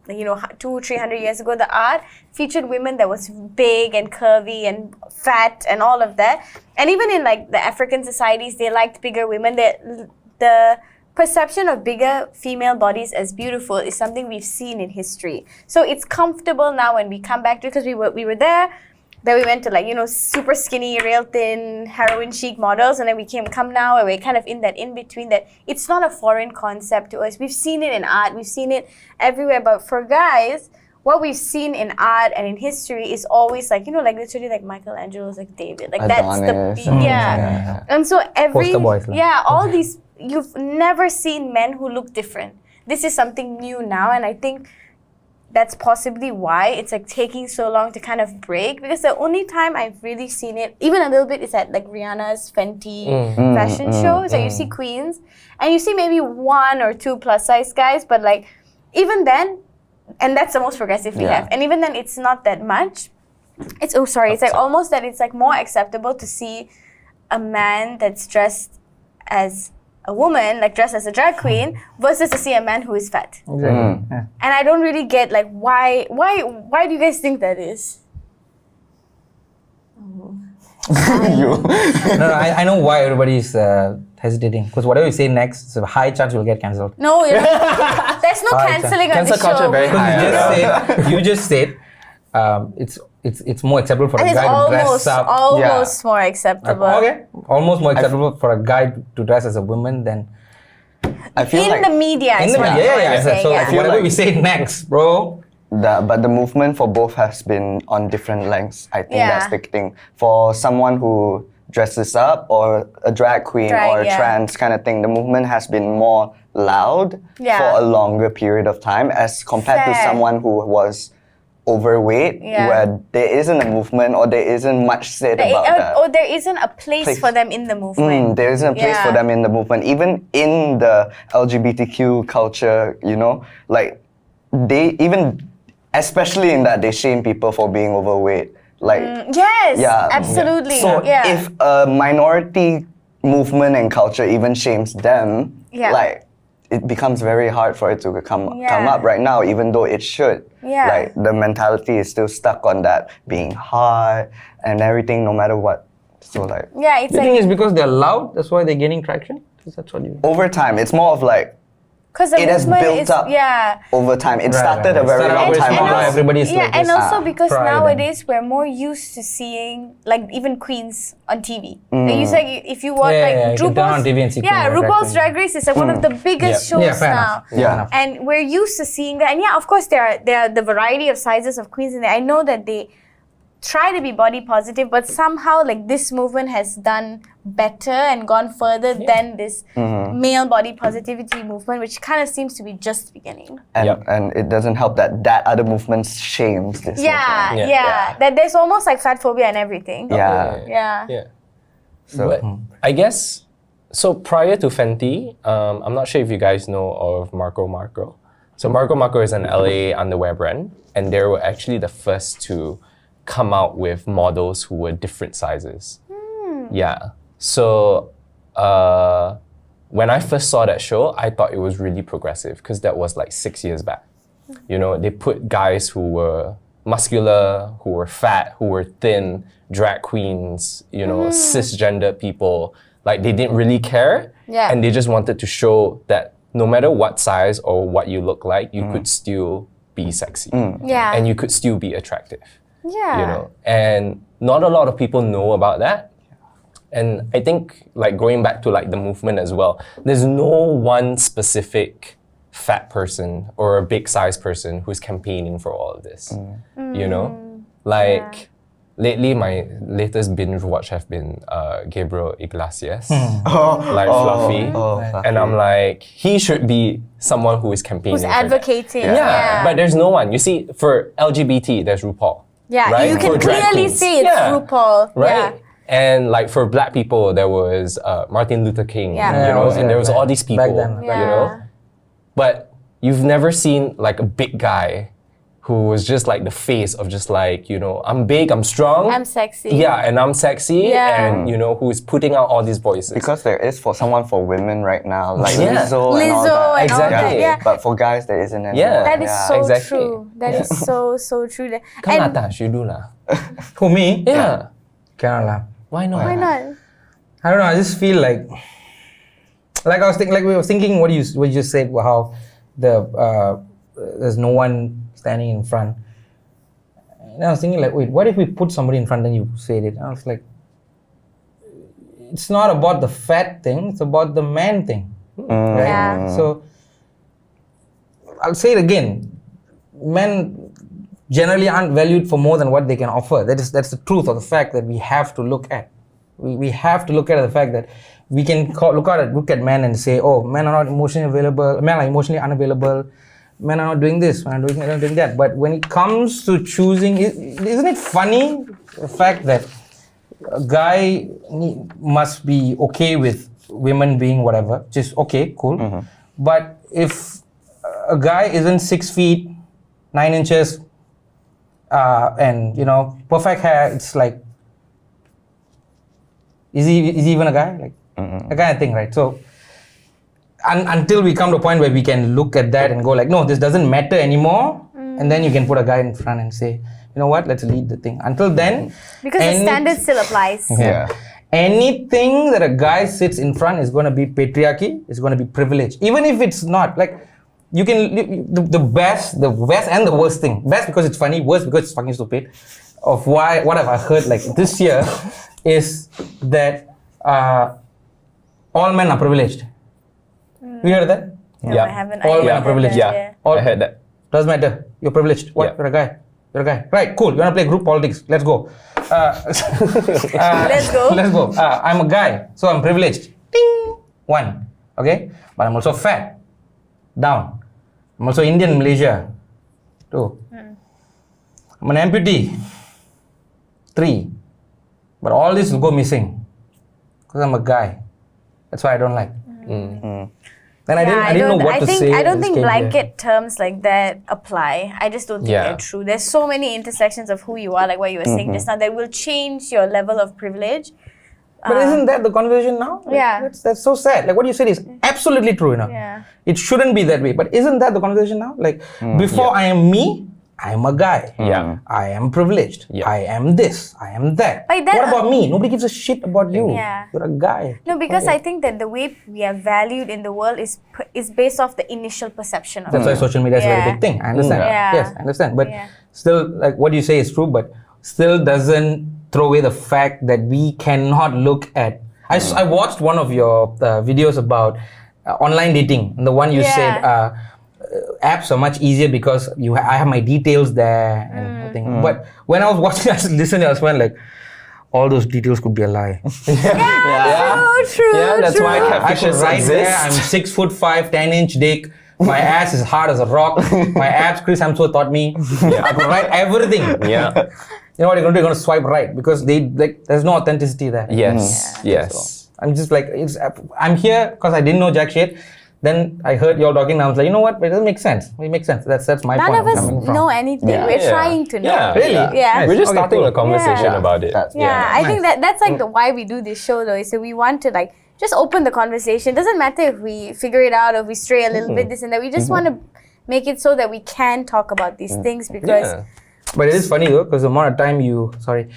200-300 years ago, the art featured women that was big and curvy and fat and all of that. And even in like the African societies, they liked bigger women. The perception of bigger female bodies as beautiful is something we've seen in history. So it's comfortable now when we come back to it, because we were there. Then we went to super skinny, real thin, heroin chic models, and then we come now and we're kind of in that in-between, that it's not a foreign concept to us. We've seen it in art, we've seen it everywhere, but for guys, what we've seen in art and in history is always like, like literally like Michelangelo's like David. Like that's Adonis. the yeah. And so Poster boys, like. all these, you've never seen men who look different. This is something new now, and I think that's possibly why it's like taking so long to kind of break, because the only time I've really seen it, even a little bit, is at like Rihanna's Fenty fashion shows. Like you see queens and you see maybe 1 or 2 plus size guys, but like even then, and that's the most progressive we have, and even then it's not that much. It's it's like almost that it's like more acceptable to see a man that's dressed as a woman, like dressed as a drag queen, versus to see a man who is fat. Exactly. Yeah. And I don't really get like why do you guys think that is? No, I know why everybody is hesitating, because whatever you say next, it's a high chance you'll get cancelled. No, there's no cancelling on Cancel this culture show. very high. You just said it's more acceptable for a And it's guy to dress up. almost more acceptable. Okay, almost more acceptable for a guy to dress as a woman than I feel In like the media, in is the what media. I'm Yeah. saying, So yeah. whatever like- we say next, bro. but the movement for both has been on different lengths. I think that's the thing. For someone who dresses up or a drag queen or trans kind of thing, the movement has been more loud for a longer period of time as compared to Fair. someone who was overweight, where there isn't a movement or there isn't much said about that. Or there isn't a place for them in the movement. There isn't a place for them in the movement. Even in the LGBTQ culture, like they even, especially in that, they shame people for being overweight. Like, Yes, absolutely. So if a minority movement and culture even shames them, like it becomes very hard for it to come up right now, even though it should. Yeah. Like the mentality is still stuck on that being hot and everything, no matter what. So like it's The thing is because they're loud, that's why they're gaining traction. That's what you. over time, it's more of like because the it has movement built is up over time. It started a very Started long out time with small, ago. everybody's like and this, also because pride nowadays we're more used to seeing like even queens on TV. Like you said, if you watch Yeah, like you can turn on RuPaul's, TV and see queen or drag RuPaul's queen. Drag Race is like one of the biggest shows Yeah, fair now. enough. Fair enough. And we're used to seeing that. And of course there are the variety of sizes of queens in there. I know that they try to be body positive, but somehow like this movement has done better and gone further than this male body positivity movement, which kind of seems to be just beginning. And it doesn't help that other movement shames this movement. That there's almost like fat phobia and everything. Yeah. So but I guess so. Prior to Fenty, I'm not sure if you guys know of Marco Marco. So Marco Marco is an LA underwear brand, and they were actually the first to come out with models who were different sizes. Yeah. So when I first saw that show, I thought it was really progressive because that was like 6 years back. They put guys who were muscular, who were fat, who were thin, drag queens, cisgender people. Like they didn't really care. And they just wanted to show that no matter what size or what you look like, you could still be sexy. And you could still be attractive. And not a lot of people know about that. And I think like going back to like the movement as well, there's no one specific fat person or a big size person who's campaigning for all of this. Lately my latest binge watch have been Gabriel Iglesias, Fluffy. And I'm like, he should be someone who is campaigning Who's for that. advocating. But there's no one. You see, for LGBT, there's RuPaul. Right? You can For drag clearly queens. see it's RuPaul. Right? And like for black people, there was Martin Luther King, and there was all these people, Back then. But you've never seen like a big guy who was just like the face of just like, I'm big, I'm strong. I'm sexy. Yeah, and I'm sexy, and who is putting out all these voices. Because there is for women right now, like Lizzo and all Lizzo that. and all Exactly. that. But for guys, there isn't anymore. Yeah. That is so Exactly. true. That is so true. Come And atas, you do lah. For me, Yeah. cannot laugh. Why not? why not? I don't know. I just feel like I was thinking, we were thinking what you just said, how there's no one standing in front. And I was thinking like, wait, what if we put somebody in front and you said it? I was like, it's not about the fat thing; it's about the man thing, right? Yeah. So I'll say it again: men generally aren't valued for more than what they can offer. That's the truth of the fact that we have to look at. We have to look at the fact that we can look at men and say, oh, men are not emotionally available, men are emotionally unavailable, men are not doing this, men are not doing that. But when it comes to choosing, isn't it funny, the fact that a guy must be okay with women being whatever, just okay, cool. But if a guy isn't 6 feet, 9 inches, and perfect hair, it's like, is he even a guy? Like a kind of thing, right? So until we come to a point where we can look at that and go like, no, this doesn't matter anymore, and then you can put a guy in front and say, you know what, let's lead the thing. Until then, because the standard still applies. Yeah. Anything that a guy sits in front is going to be patriarchy, is going to be privilege. Even if it's not, like, you can, the best and the worst thing. Best because it's funny, worst because it's fucking stupid. Of what have I heard like this year is that all men are privileged. You heard that? No, Yeah. I haven't. All I men are heard privileged. that, Yeah, I heard that. Doesn't matter. You're privileged. What? Yeah. You're a guy. You're a guy. Right, cool. You want to play group politics? Let's go. Let's go. Let's go. I'm a guy, so I'm privileged. Ding! 1. Okay? But I'm also fat. Down. I'm also Indian, Malaysia. 2. I'm an amputee. 3. But all this will go missing. Because I'm a guy. That's why I don't like. Then I didn't know what to say. I don't This think came here. blanket terms like that apply. I just don't think Yeah. they're true. There's so many intersections of who you are, like what you were saying just now, that will change your level of privilege. But isn't that the conversation now? Like, Yeah. That's so sad. Like what you said is absolutely true, Yeah. It shouldn't be that way. But isn't that the conversation now? Like before I am me, I'm a guy. Yeah. I am privileged. Yeah. I am this. I am that. But then- what about me? Nobody gives a shit about you. Yeah. You're a guy. No, because I think that the way we are valued in the world is based off the initial perception of That's why social media is a very Yeah. big thing. I understand. Yeah. Yes, I understand. But Yeah. still, like what you say is true, but still doesn't throw away the fact that we cannot look at. I watched one of your videos about online dating, and the one you Yeah. said apps are much easier because I have my details there and everything. But when I was watching, I was listening, I was like, all those details could be a lie. True. Yeah, that's why I could catfishes write there, I'm exist. 6'5", 10-inch dick. My ass is hard as a rock. My abs, Chris Hemsworth taught me. I could write everything. Yeah. You know what you're going to do? You're going to swipe right because there's no authenticity there. Yes. Yes. I'm just like, I'm here because I didn't know jack shit. Then I heard y'all talking and I was like, you know what? It doesn't make sense. It makes sense. That's my None point. of us coming from. know anything. Yeah. We're Yeah. trying to know. Yeah. Really? Yeah. We're just Okay, starting cool. a conversation Yeah. about it. That's- Yeah, I think Nice. that's like why we do this show though, is that we want to like just open the conversation. Doesn't matter if we figure it out or if we stray a little bit this and that. We just want to make it so that we can talk about these things because Yeah. But it is funny though, because the amount of time you heard,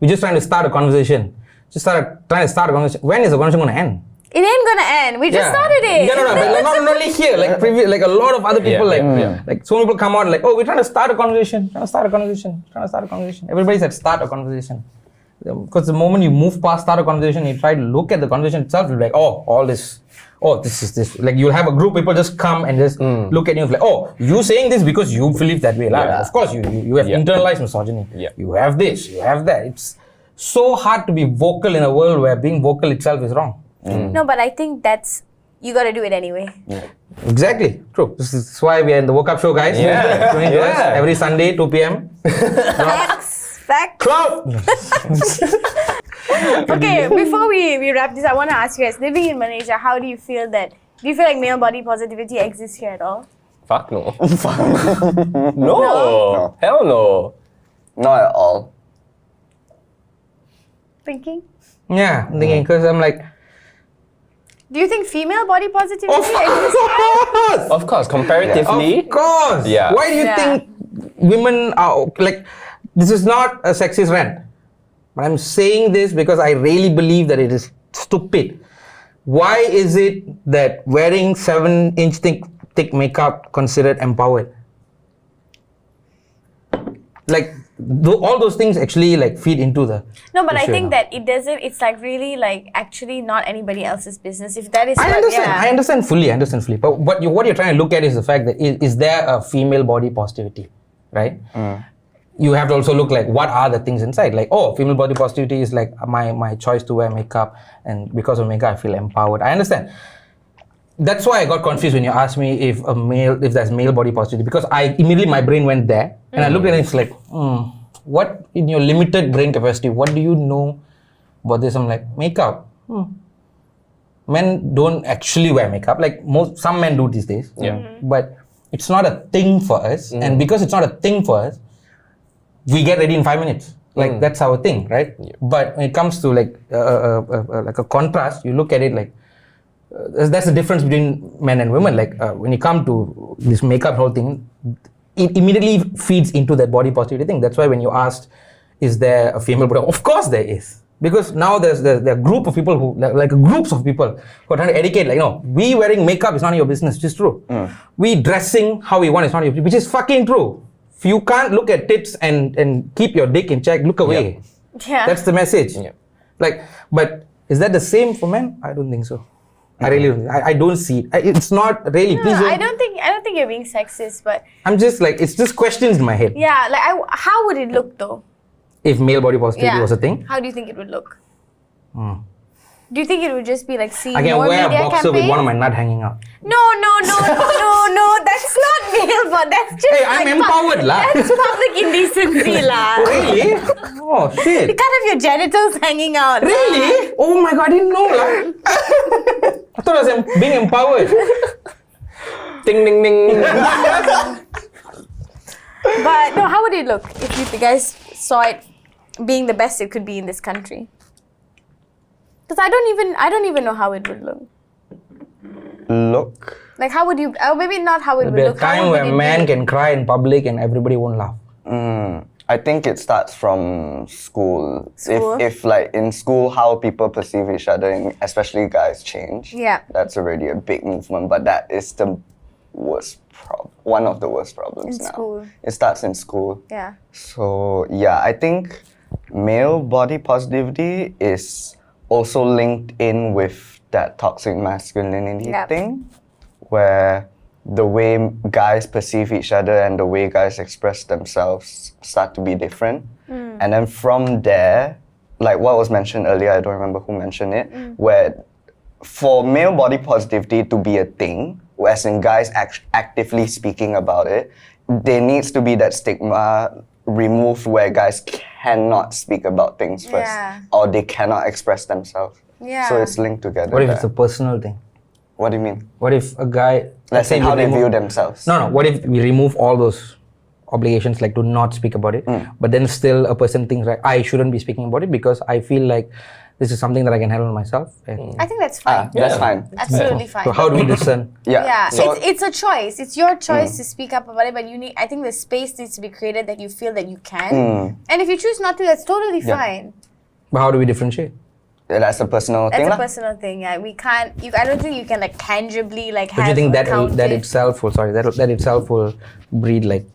we're just trying to start a conversation. Trying to start a conversation. When is the conversation going to end? it ain't gonna end. We just started it. Yeah, no, but not only here, like a lot of other people, like so many people come out like, oh, we're trying to start a conversation. Everybody said start a conversation. Because the moment you move past start a conversation, you try to look at the conversation itself, you're like, oh, all this. Oh, this is this. Like you'll have a group of people just come and just look at you like, oh, you saying this because you believe that way. Like, of course, you have internalized misogyny. Yeah. You have this, you have that. It's so hard to be vocal in a world where being vocal itself is wrong. No, but I think you gotta do it anyway. Exactly. True. This is why we are in the Woke Up Show, guys. Yeah. Tuning to us Yeah. every Sunday, 2 p.m. Fact. Cloud! Okay, before we wrap this, I want to ask you guys, living in Malaysia, how do you feel like male body positivity exists here at all? Fuck no. No. Hell no. Not at all. Thinking? Yeah, I'm thinking, because I'm like, Do you think female body positivity of exists? course! Of course, comparatively. Of course! Yeah. Why do you Yeah. think women are, like, this is not a sexist rant, but I'm saying this because I really believe that it is stupid. Why is it that wearing 7-inch thick makeup considered empowered? Like, all those things actually like feed into the No, but I issue think now. that it doesn't, it's like really like actually not anybody else's business. If that is I what- understand. yeah. I understand fully. But what you're trying to look at is the fact that is there a female body positivity? right? You have to also look like what are the things inside. Like, oh, female body positivity is like my choice to wear makeup, and because of makeup I feel empowered. I understand. That's why I got confused when you asked me if there's male body positivity, because I immediately my brain went there and I looked at it, it's like, what in your limited brain capacity, what do you know about this? I'm like, makeup. Men don't actually wear makeup. Like some men do these days. But it's not a thing for us, and because it's not a thing for us, we get ready in 5 minutes. Like that's our thing, right? But when it comes to like a contrast, you look at it like that's the difference between men and women. Like when you come to this makeup whole thing, it immediately feeds into that body positivity thing. That's why when you asked, is there a female body? Of course there is, because now there's a group of people who like groups of people who are trying to educate. Like, we wearing makeup is none of your business, which is true. We dressing how we want is not your business, which is fucking true. If you can't look at tits and keep your dick in check, look away. Yeah. That's the message. Like, but is that the same for men? I don't think so. I really don't. I don't see it. It's not really. No, Please I don't think you're being sexist, but I'm just like, it's just questions in my head. yeah, like how would it look though? If male body positivity was a thing, how do you think it would look? Do you think it would just be like seeing I can more wear a media boxer with campaigns? one of my nut hanging out. No, that's not male, but that's just Hey, I'm empowered lah. That's public indecency lah. Really? Oh You shit. can't have your genitals hanging out. Really? Oh my god, I didn't know lah. I thought I was being empowered. Ding ding ding. But no, how would it look if you guys saw it being the best it could be in this country? Because I don't even know how it would look. Look. Like how would you? Maybe not how it There'll would be a look. How time would where it a man be? can cry in public and everybody won't laugh. I think it starts from school. School? If like in school, how people perceive each other, and especially guys, change. Yeah. That's already a big movement, but that is the worst one of the worst problems In now. school. It starts in school. Yeah. So yeah, I think male body positivity is also linked in with that toxic masculinity Yep. thing, where the way guys perceive each other and the way guys express themselves start to be different. And then from there, like what was mentioned earlier, I don't remember who mentioned it, where for male body positivity to be a thing, as in guys actively speaking about it, there needs to be that stigma removed where guys cannot speak about things first, Yeah. or they cannot express themselves. Yeah. So it's linked together. What if it's a there. personal thing? What do you mean? What if a guy... Let's say how we they view remove- themselves. No. What if we remove all those obligations, like to not speak about it, but then still a person thinks like, I shouldn't be speaking about it because I feel like this is something that I can handle myself. And I think that's fine. That's fine. Absolutely fine. so how do we discern? Yeah. Yeah, So it's a choice. It's your choice to speak up about it, but I think the space needs to be created that you feel that you can. And if you choose not to, that's totally fine. But how do we differentiate? that's a personal That's thing. a lah. personal thing. Yeah, we can't. I don't think you can like tangibly like. Don't have you think that account that it. itself will that itself will breed like,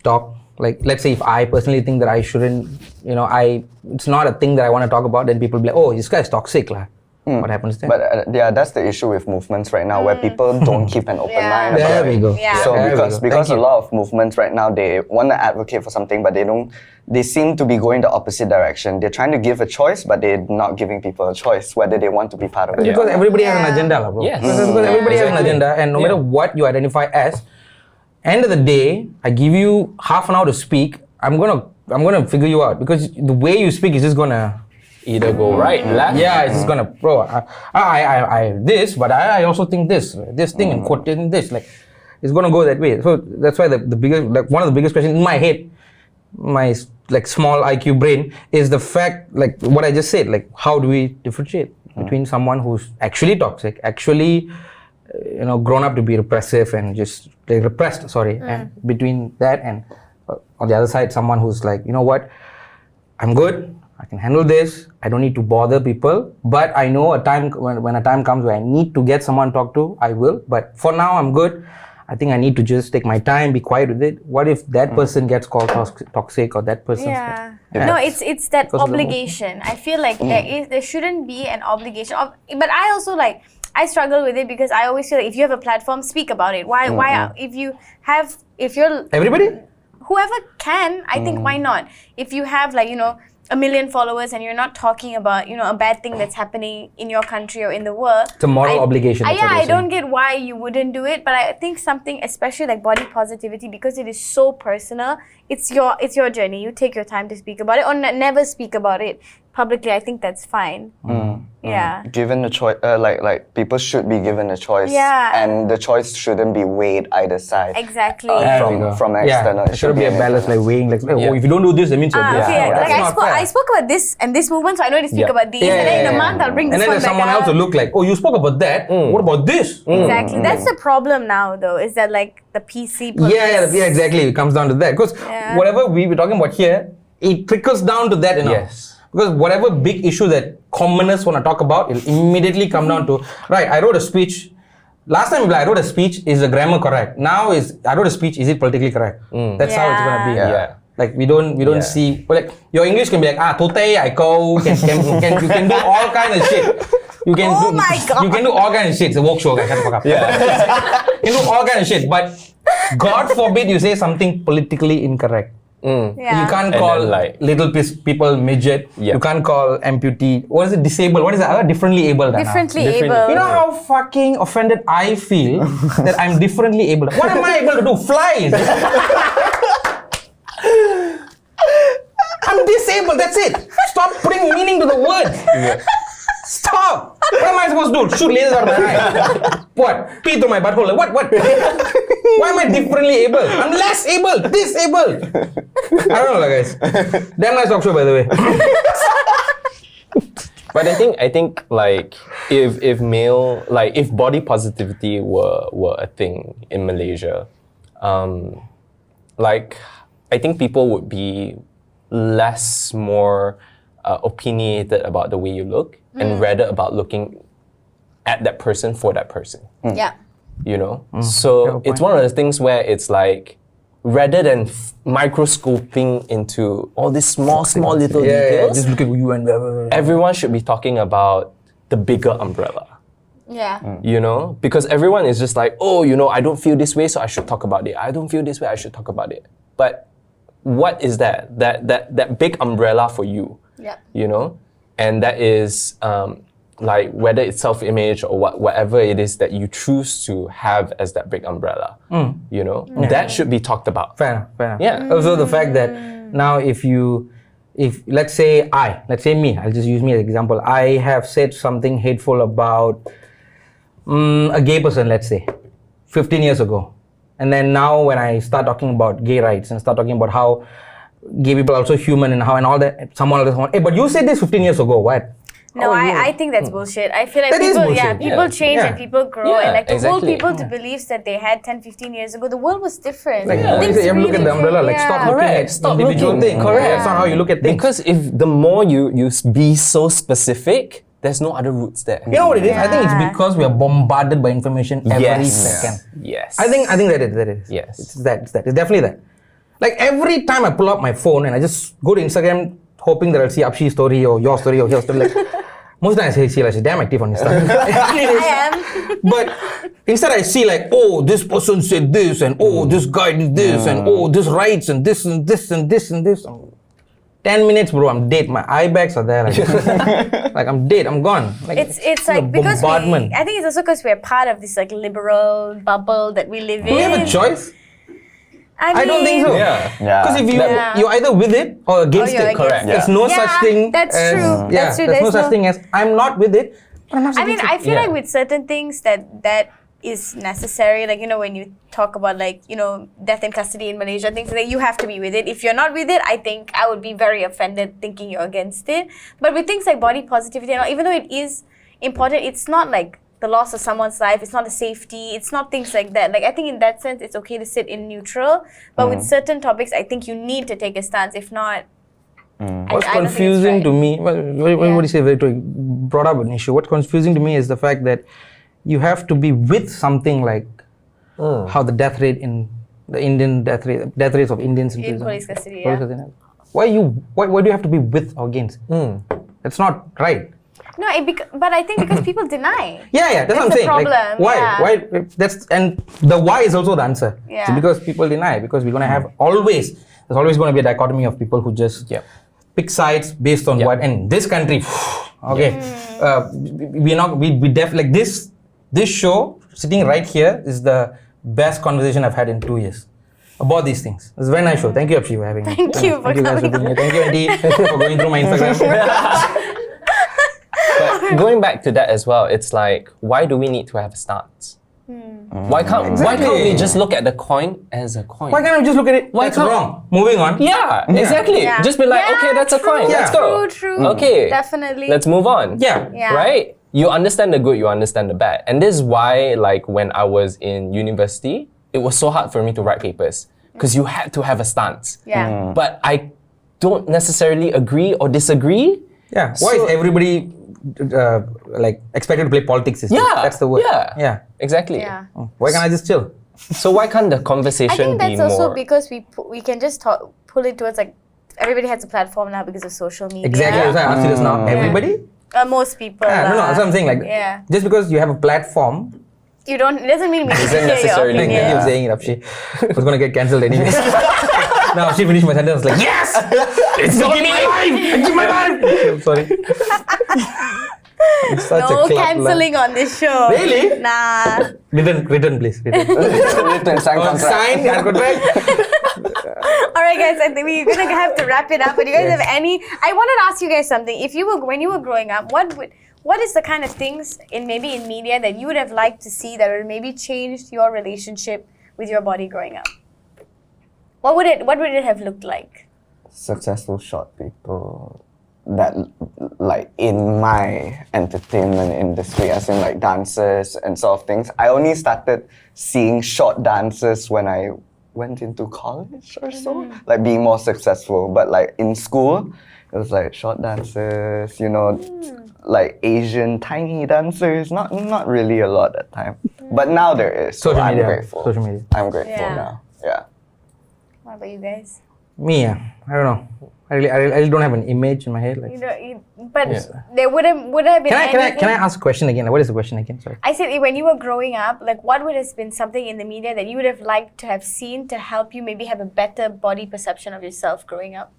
talk? Like, let's say if I personally think that I shouldn't, it's not a thing that I want to talk about, then people will be like, oh, this guy's toxic lah. What happens then? But yeah, that's the issue with movements right now, where people don't keep an open Yeah. mind. There about we it. go. Yeah. So There we because go. because Thank a you. lot of movements right now, they want to advocate for something, but they seem to be going the opposite direction. They're trying to give a choice, but they're not giving people a choice whether they want to be part of it. Because or not. everybody has Yeah. an agenda, lah, bro. Yes. Because everybody has an agenda, and no matter what you identify as, end of the day, I give you half an hour to speak. I'm gonna figure you out, because the way you speak is just gonna. Either go right, left. Yeah, it's just gonna, bro. I this, but I also think this thing and quoting this, like, it's gonna go that way. So that's why the biggest, like, one of the biggest questions in my head, my like small IQ brain, is the fact, like what I just said, like how do we differentiate between someone who's actually toxic, actually, grown up to be repressive and just like repressed, and between that and on the other side, someone who's like, you know what, I'm good. I can handle this. I don't need to bother people. But I know when a time comes where I need to get someone to talk to, I will. But for now, I'm good. I think I need to just take my time, be quiet with it. What if that person gets called toxic, or that person? Yeah. No, it's that Because of the obligation. I feel like there shouldn't be an obligation. But I also like, I struggle with it because I always feel like if you have a platform, speak about it. Why if you're Everybody? whoever can, I think why not? If you have like, 1 million followers and you're not talking about, a bad thing that's happening in your country or in the world. It's a moral obligation. That's what I you're don't saying. get why you wouldn't do it, but I think something, especially like body positivity, because it is so personal, it's your journey. You take your time to speak about it or never speak about it publicly. I think that's fine. Yeah. Given the choice, like people should be given a choice, and the choice shouldn't be weighed either side. Exactly. From external. It shouldn't be a balance like weighing like, oh, if you don't do this, that means you're this. Okay, No, like that's not fair. I spoke about this and this movement, so I know to speak about these, and then in a month I'll bring this and then one there's back someone up. else will look like, oh, you spoke about that. What about this? Exactly. That's the problem now, though, is that like the PC police. Yeah, exactly. It comes down to that. Because whatever we were talking about here, it trickles down to that, Yes. Because whatever big issue that commoners want to talk about, it'll immediately come down to, right, I wrote a speech. Last time I wrote a speech, is the grammar correct? Now I wrote a speech, is it politically correct? That's how it's going to be. Yeah. Like we don't see, like your English can be like, tote, I go, you can do all kinds of shit. You can you can do all kinds of shit. It's a walk show, guys. Shut the fuck up. Yeah. You can do all kinds of shit, but God forbid you say something politically incorrect. You can't call little people midget. You can't call amputee. What is it? Disabled. What is that? Differently abled. Differently able. You know how fucking offended I feel that I'm differently able. What am I able to do? Flies. I'm disabled. That's it. Stop putting meaning to the word. Stop. What am I supposed to do? Shoot lasers out of my eye? What? Pee through my butthole? What? Why am I differently able? I'm less able. Disabled. I don't know, guys. Damn nice talk show, by the way. But I think like if body positivity were a thing in Malaysia, like I think people would be more opinionated about the way you look and rather about looking at that person for that person. Yeah. So it's one of those things where it's like, rather than microscoping into all these small little details, just look at you and everyone should be talking about the bigger umbrella. Yeah. Because everyone is just like, oh, I don't feel this way, so I should talk about it. I don't feel this way, I should talk about it. But what is that big umbrella for you? Yeah. And that is like whether it's self-image or whatever it is that you choose to have as that big umbrella. That should be talked about. Fair enough. Yeah. Also the fact that now if let's say me, I'll just use me as an example. I have said something hateful about a gay person, let's say, 15 years ago. And then now when I start talking about gay rights and start talking about how gay people are also human and all that, someone else hey, but you said this 15 years ago, what? No, I think that's bullshit. I feel like people change and people grow, and like to hold people to beliefs that they had 10, 15 years ago, the world was different. Like, you have to look at the umbrella, like stop looking at individual things. Correct. That's not how you look at things. Because if the more you be so specific, there's no other roots there. You know what it is? I think it's because we are bombarded by information every second. Yes. I think that is. Yes. It's definitely that. Like every time I pull up my phone and I just go to Instagram hoping that I'll see Apshi's story or your story or your story. Like, most times I see like she's damn active on Insta. I am. But instead I see like, oh, this person said this and oh, this guy did this and oh, this rights and this and this and this and this. 10 minutes, bro, I'm dead. My eye bags are there. Like I'm dead. I'm gone. Like, it's like because I think it's also because we're part of this like liberal bubble that we live in. Do we have a choice? I don't think so. Yeah. Because if you're either with it or against it. Correct. There's no such thing. That's as, true. Yeah, That's true. There's no such thing as I'm not with it. But I'm not I mean, against it. I feel like with certain things that is necessary, like when you talk about like death in custody in Malaysia, things like that, you have to be with it. If you're not with it, I think I would be very offended thinking you're against it. But with things like body positivity and all, even though it is important, it's not like the loss of someone's life, it's not a safety, it's not things like that. Like I think in that sense it's okay to sit in neutral, but with certain topics I think you need to take a stance. If not, what's confusing to me, what do you say, very brought up an issue. What's confusing to me is the fact that you have to be with something like how the death rate in the Indian death rates of Indians in prison. Police custody. Why do you have to be with or against? That's not right. No, but I think because people deny. Yeah, that's what I'm the saying. problem. Like, why? Yeah. Why? And the why is also the answer. Yeah. So because people deny, because we're gonna have there's always gonna be a dichotomy of people who just pick sides based on what. And this country, okay, like this show sitting right here is the best conversation I've had in 2 years about these things. It's a very nice show. Thank you, Apshi, for having me. Thank you for guys for coming. being here. Thank you, Andy, for going through my Instagram. But going back to that as well, it's like, why do we need to have a stance? Why can't we just look at the coin as a coin? Why can't we just look at it? That's wrong. Moving on. Yeah, exactly. Yeah. Just be like, Yeah, okay, that's a true. coin. Let's go. True. Okay. Definitely. Let's move on. Yeah. Right? You understand the good, you understand the bad. And this is why, like, when I was in university, it was so hard for me to write papers. Because you had to have a stance. Yeah. But I don't necessarily agree or disagree. Yeah. Why is everybody like expected to play politics? That's the word. Yeah. Exactly. Yeah. Why can't I just chill? So why can't the I conversation think that's be also more? because we can just pull it towards like everybody has a platform now because of social media. Exactly. That's why I asked you this now. Everybody? Most people. No, that's what I'm saying. Like, Yeah. just because you have a platform, It doesn't mean we need to Isn't hear your necessarily thank opinion. you for saying it, Apshi. I was gonna get cancelled anyway. Now Apshi finished my sentence. I was like, yes, it's not my life. It's my life. I'm sorry. It's such a No club cancelling on this show. Really? Nah. Written, please. Written. Written, sign contract. Sign contract. All right, guys. I think we're gonna have to wrap it up. But do you guys have any? I wanted to ask you guys something. When you were growing up, what is the kind of things in media that you would have liked to see that would maybe changed your relationship with your body growing up? What would it have looked like? Successful short people that like in my entertainment industry, as in like dancers and sort of things. I only started seeing short dancers when I went into college or so, like being more successful. But like in school, it was like short dancers, like Asian tiny dancers. Not really a lot at the time, but now there is. So Social I'm media. grateful. Social media. I'm grateful Yeah. now. Yeah. What about you guys? Me, I don't know. I really don't have an image in my head. Like, But there would have been. can I ask a question again? What is the question again? Sorry. I said when you were growing up, like what would have been something in the media that you would have liked to have seen to help you maybe have a better body perception of yourself growing up?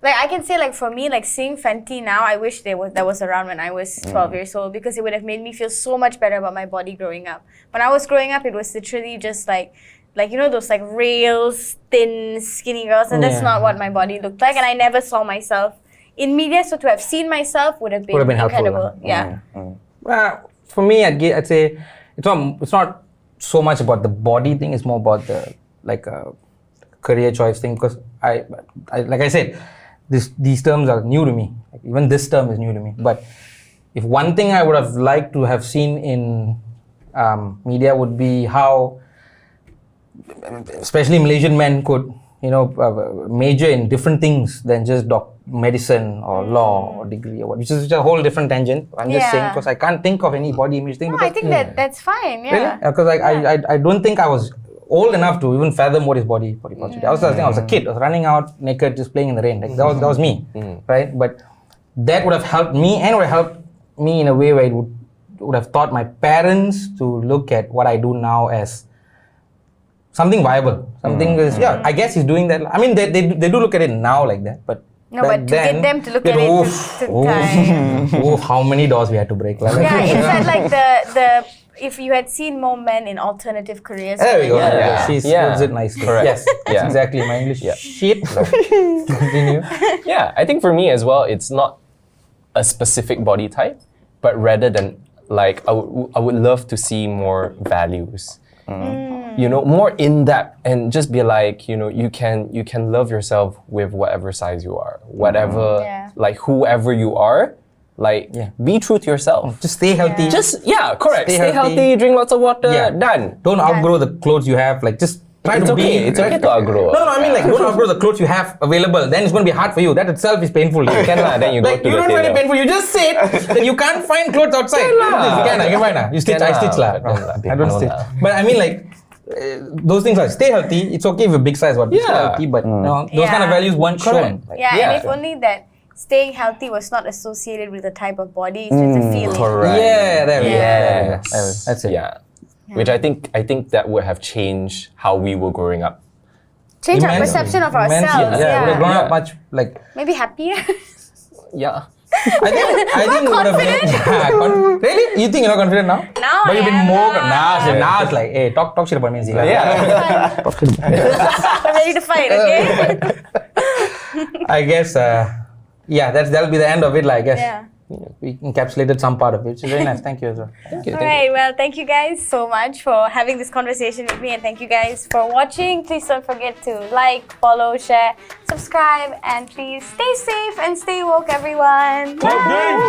Like I can say, like for me, like seeing Fenty now, I wish that was around when I was 12 years old, because it would have made me feel so much better about my body growing up. When I was growing up, it was literally just like those like rails, thin, skinny girls, and that's not what my body looked like. And I never saw myself in media, so to have seen myself would have been incredible. Helpful, Yeah. For me, I'd say it's not so much about the body thing. It's more about the career choice thing, because I like I said, these terms are new to me. Like, even this term is new to me. But if one thing I would have liked to have seen in media would be how, especially Malaysian men could, major in different things than just medicine or law or degree or what, which is a whole different tangent. I'm just saying, because I can't think of any body image thing. No, I think that's fine. Yeah. Really? Because I don't think I was old enough to even fathom what is body positivity. I was a kid. I was running out naked, just playing in the rain. Like that was me, right? But that would have helped me, and would have helped me in a way where it would have taught my parents to look at what I do now as something viable. Something is, I guess he's doing that. I mean, they do look at it now like that, but No, but to get them to look at it took time. How many doors we had to break. Yeah, is that like the if you had seen more men in alternative careers? There we go. Yeah. She puts it nicely. Correct. Yes, that's exactly my English. Shit. Continue. Yeah, I think for me as well, it's not a specific body type, but rather than like I would love to see more values. More in depth, and just be like, you can love yourself with whatever size you are, whatever, like whoever you are, like be true to yourself. Just stay healthy. Correct. Stay healthy, drink lots of water. Done. Don't outgrow the clothes you have. Like just try It's to okay. It's okay to outgrow. No, I mean like don't outgrow the clothes you have available. Then it's going to be hard for you. That itself is painful. Then you go like to you the don't find it tailor. painful. You just say that you can't find clothes outside. You can find You stitch. I stitch lah. I don't stitch. But I mean like. Those things are stay healthy. It's okay if you're big size, but stay healthy. But those kind of values weren't shown. And if only that staying healthy was not associated with the type of body, it's just a feeling. Correct. Yeah, there we go. Yes. That's it. Yeah. Which I think that would have changed how we were growing up. Change our Immensely. perception of Immensely. ourselves. Yeah, would have grown up Yeah. much like. Maybe happier. Yeah. I think would have been. Yeah, really? You think you're not confident now? Now But you've I been am more. now. Now it's like, hey, talk shit about me and see. Yeah. I'm ready to fight, okay? I guess. That'll be the end of it. Like, I guess. Yeah. We encapsulated some part of it, which is very nice. Thank you as well. Thank you. All right, well, thank you guys so much for having this conversation with me, and thank you guys for watching. Please don't forget to like, follow, share, subscribe, and please stay safe and stay woke, everyone. Bye.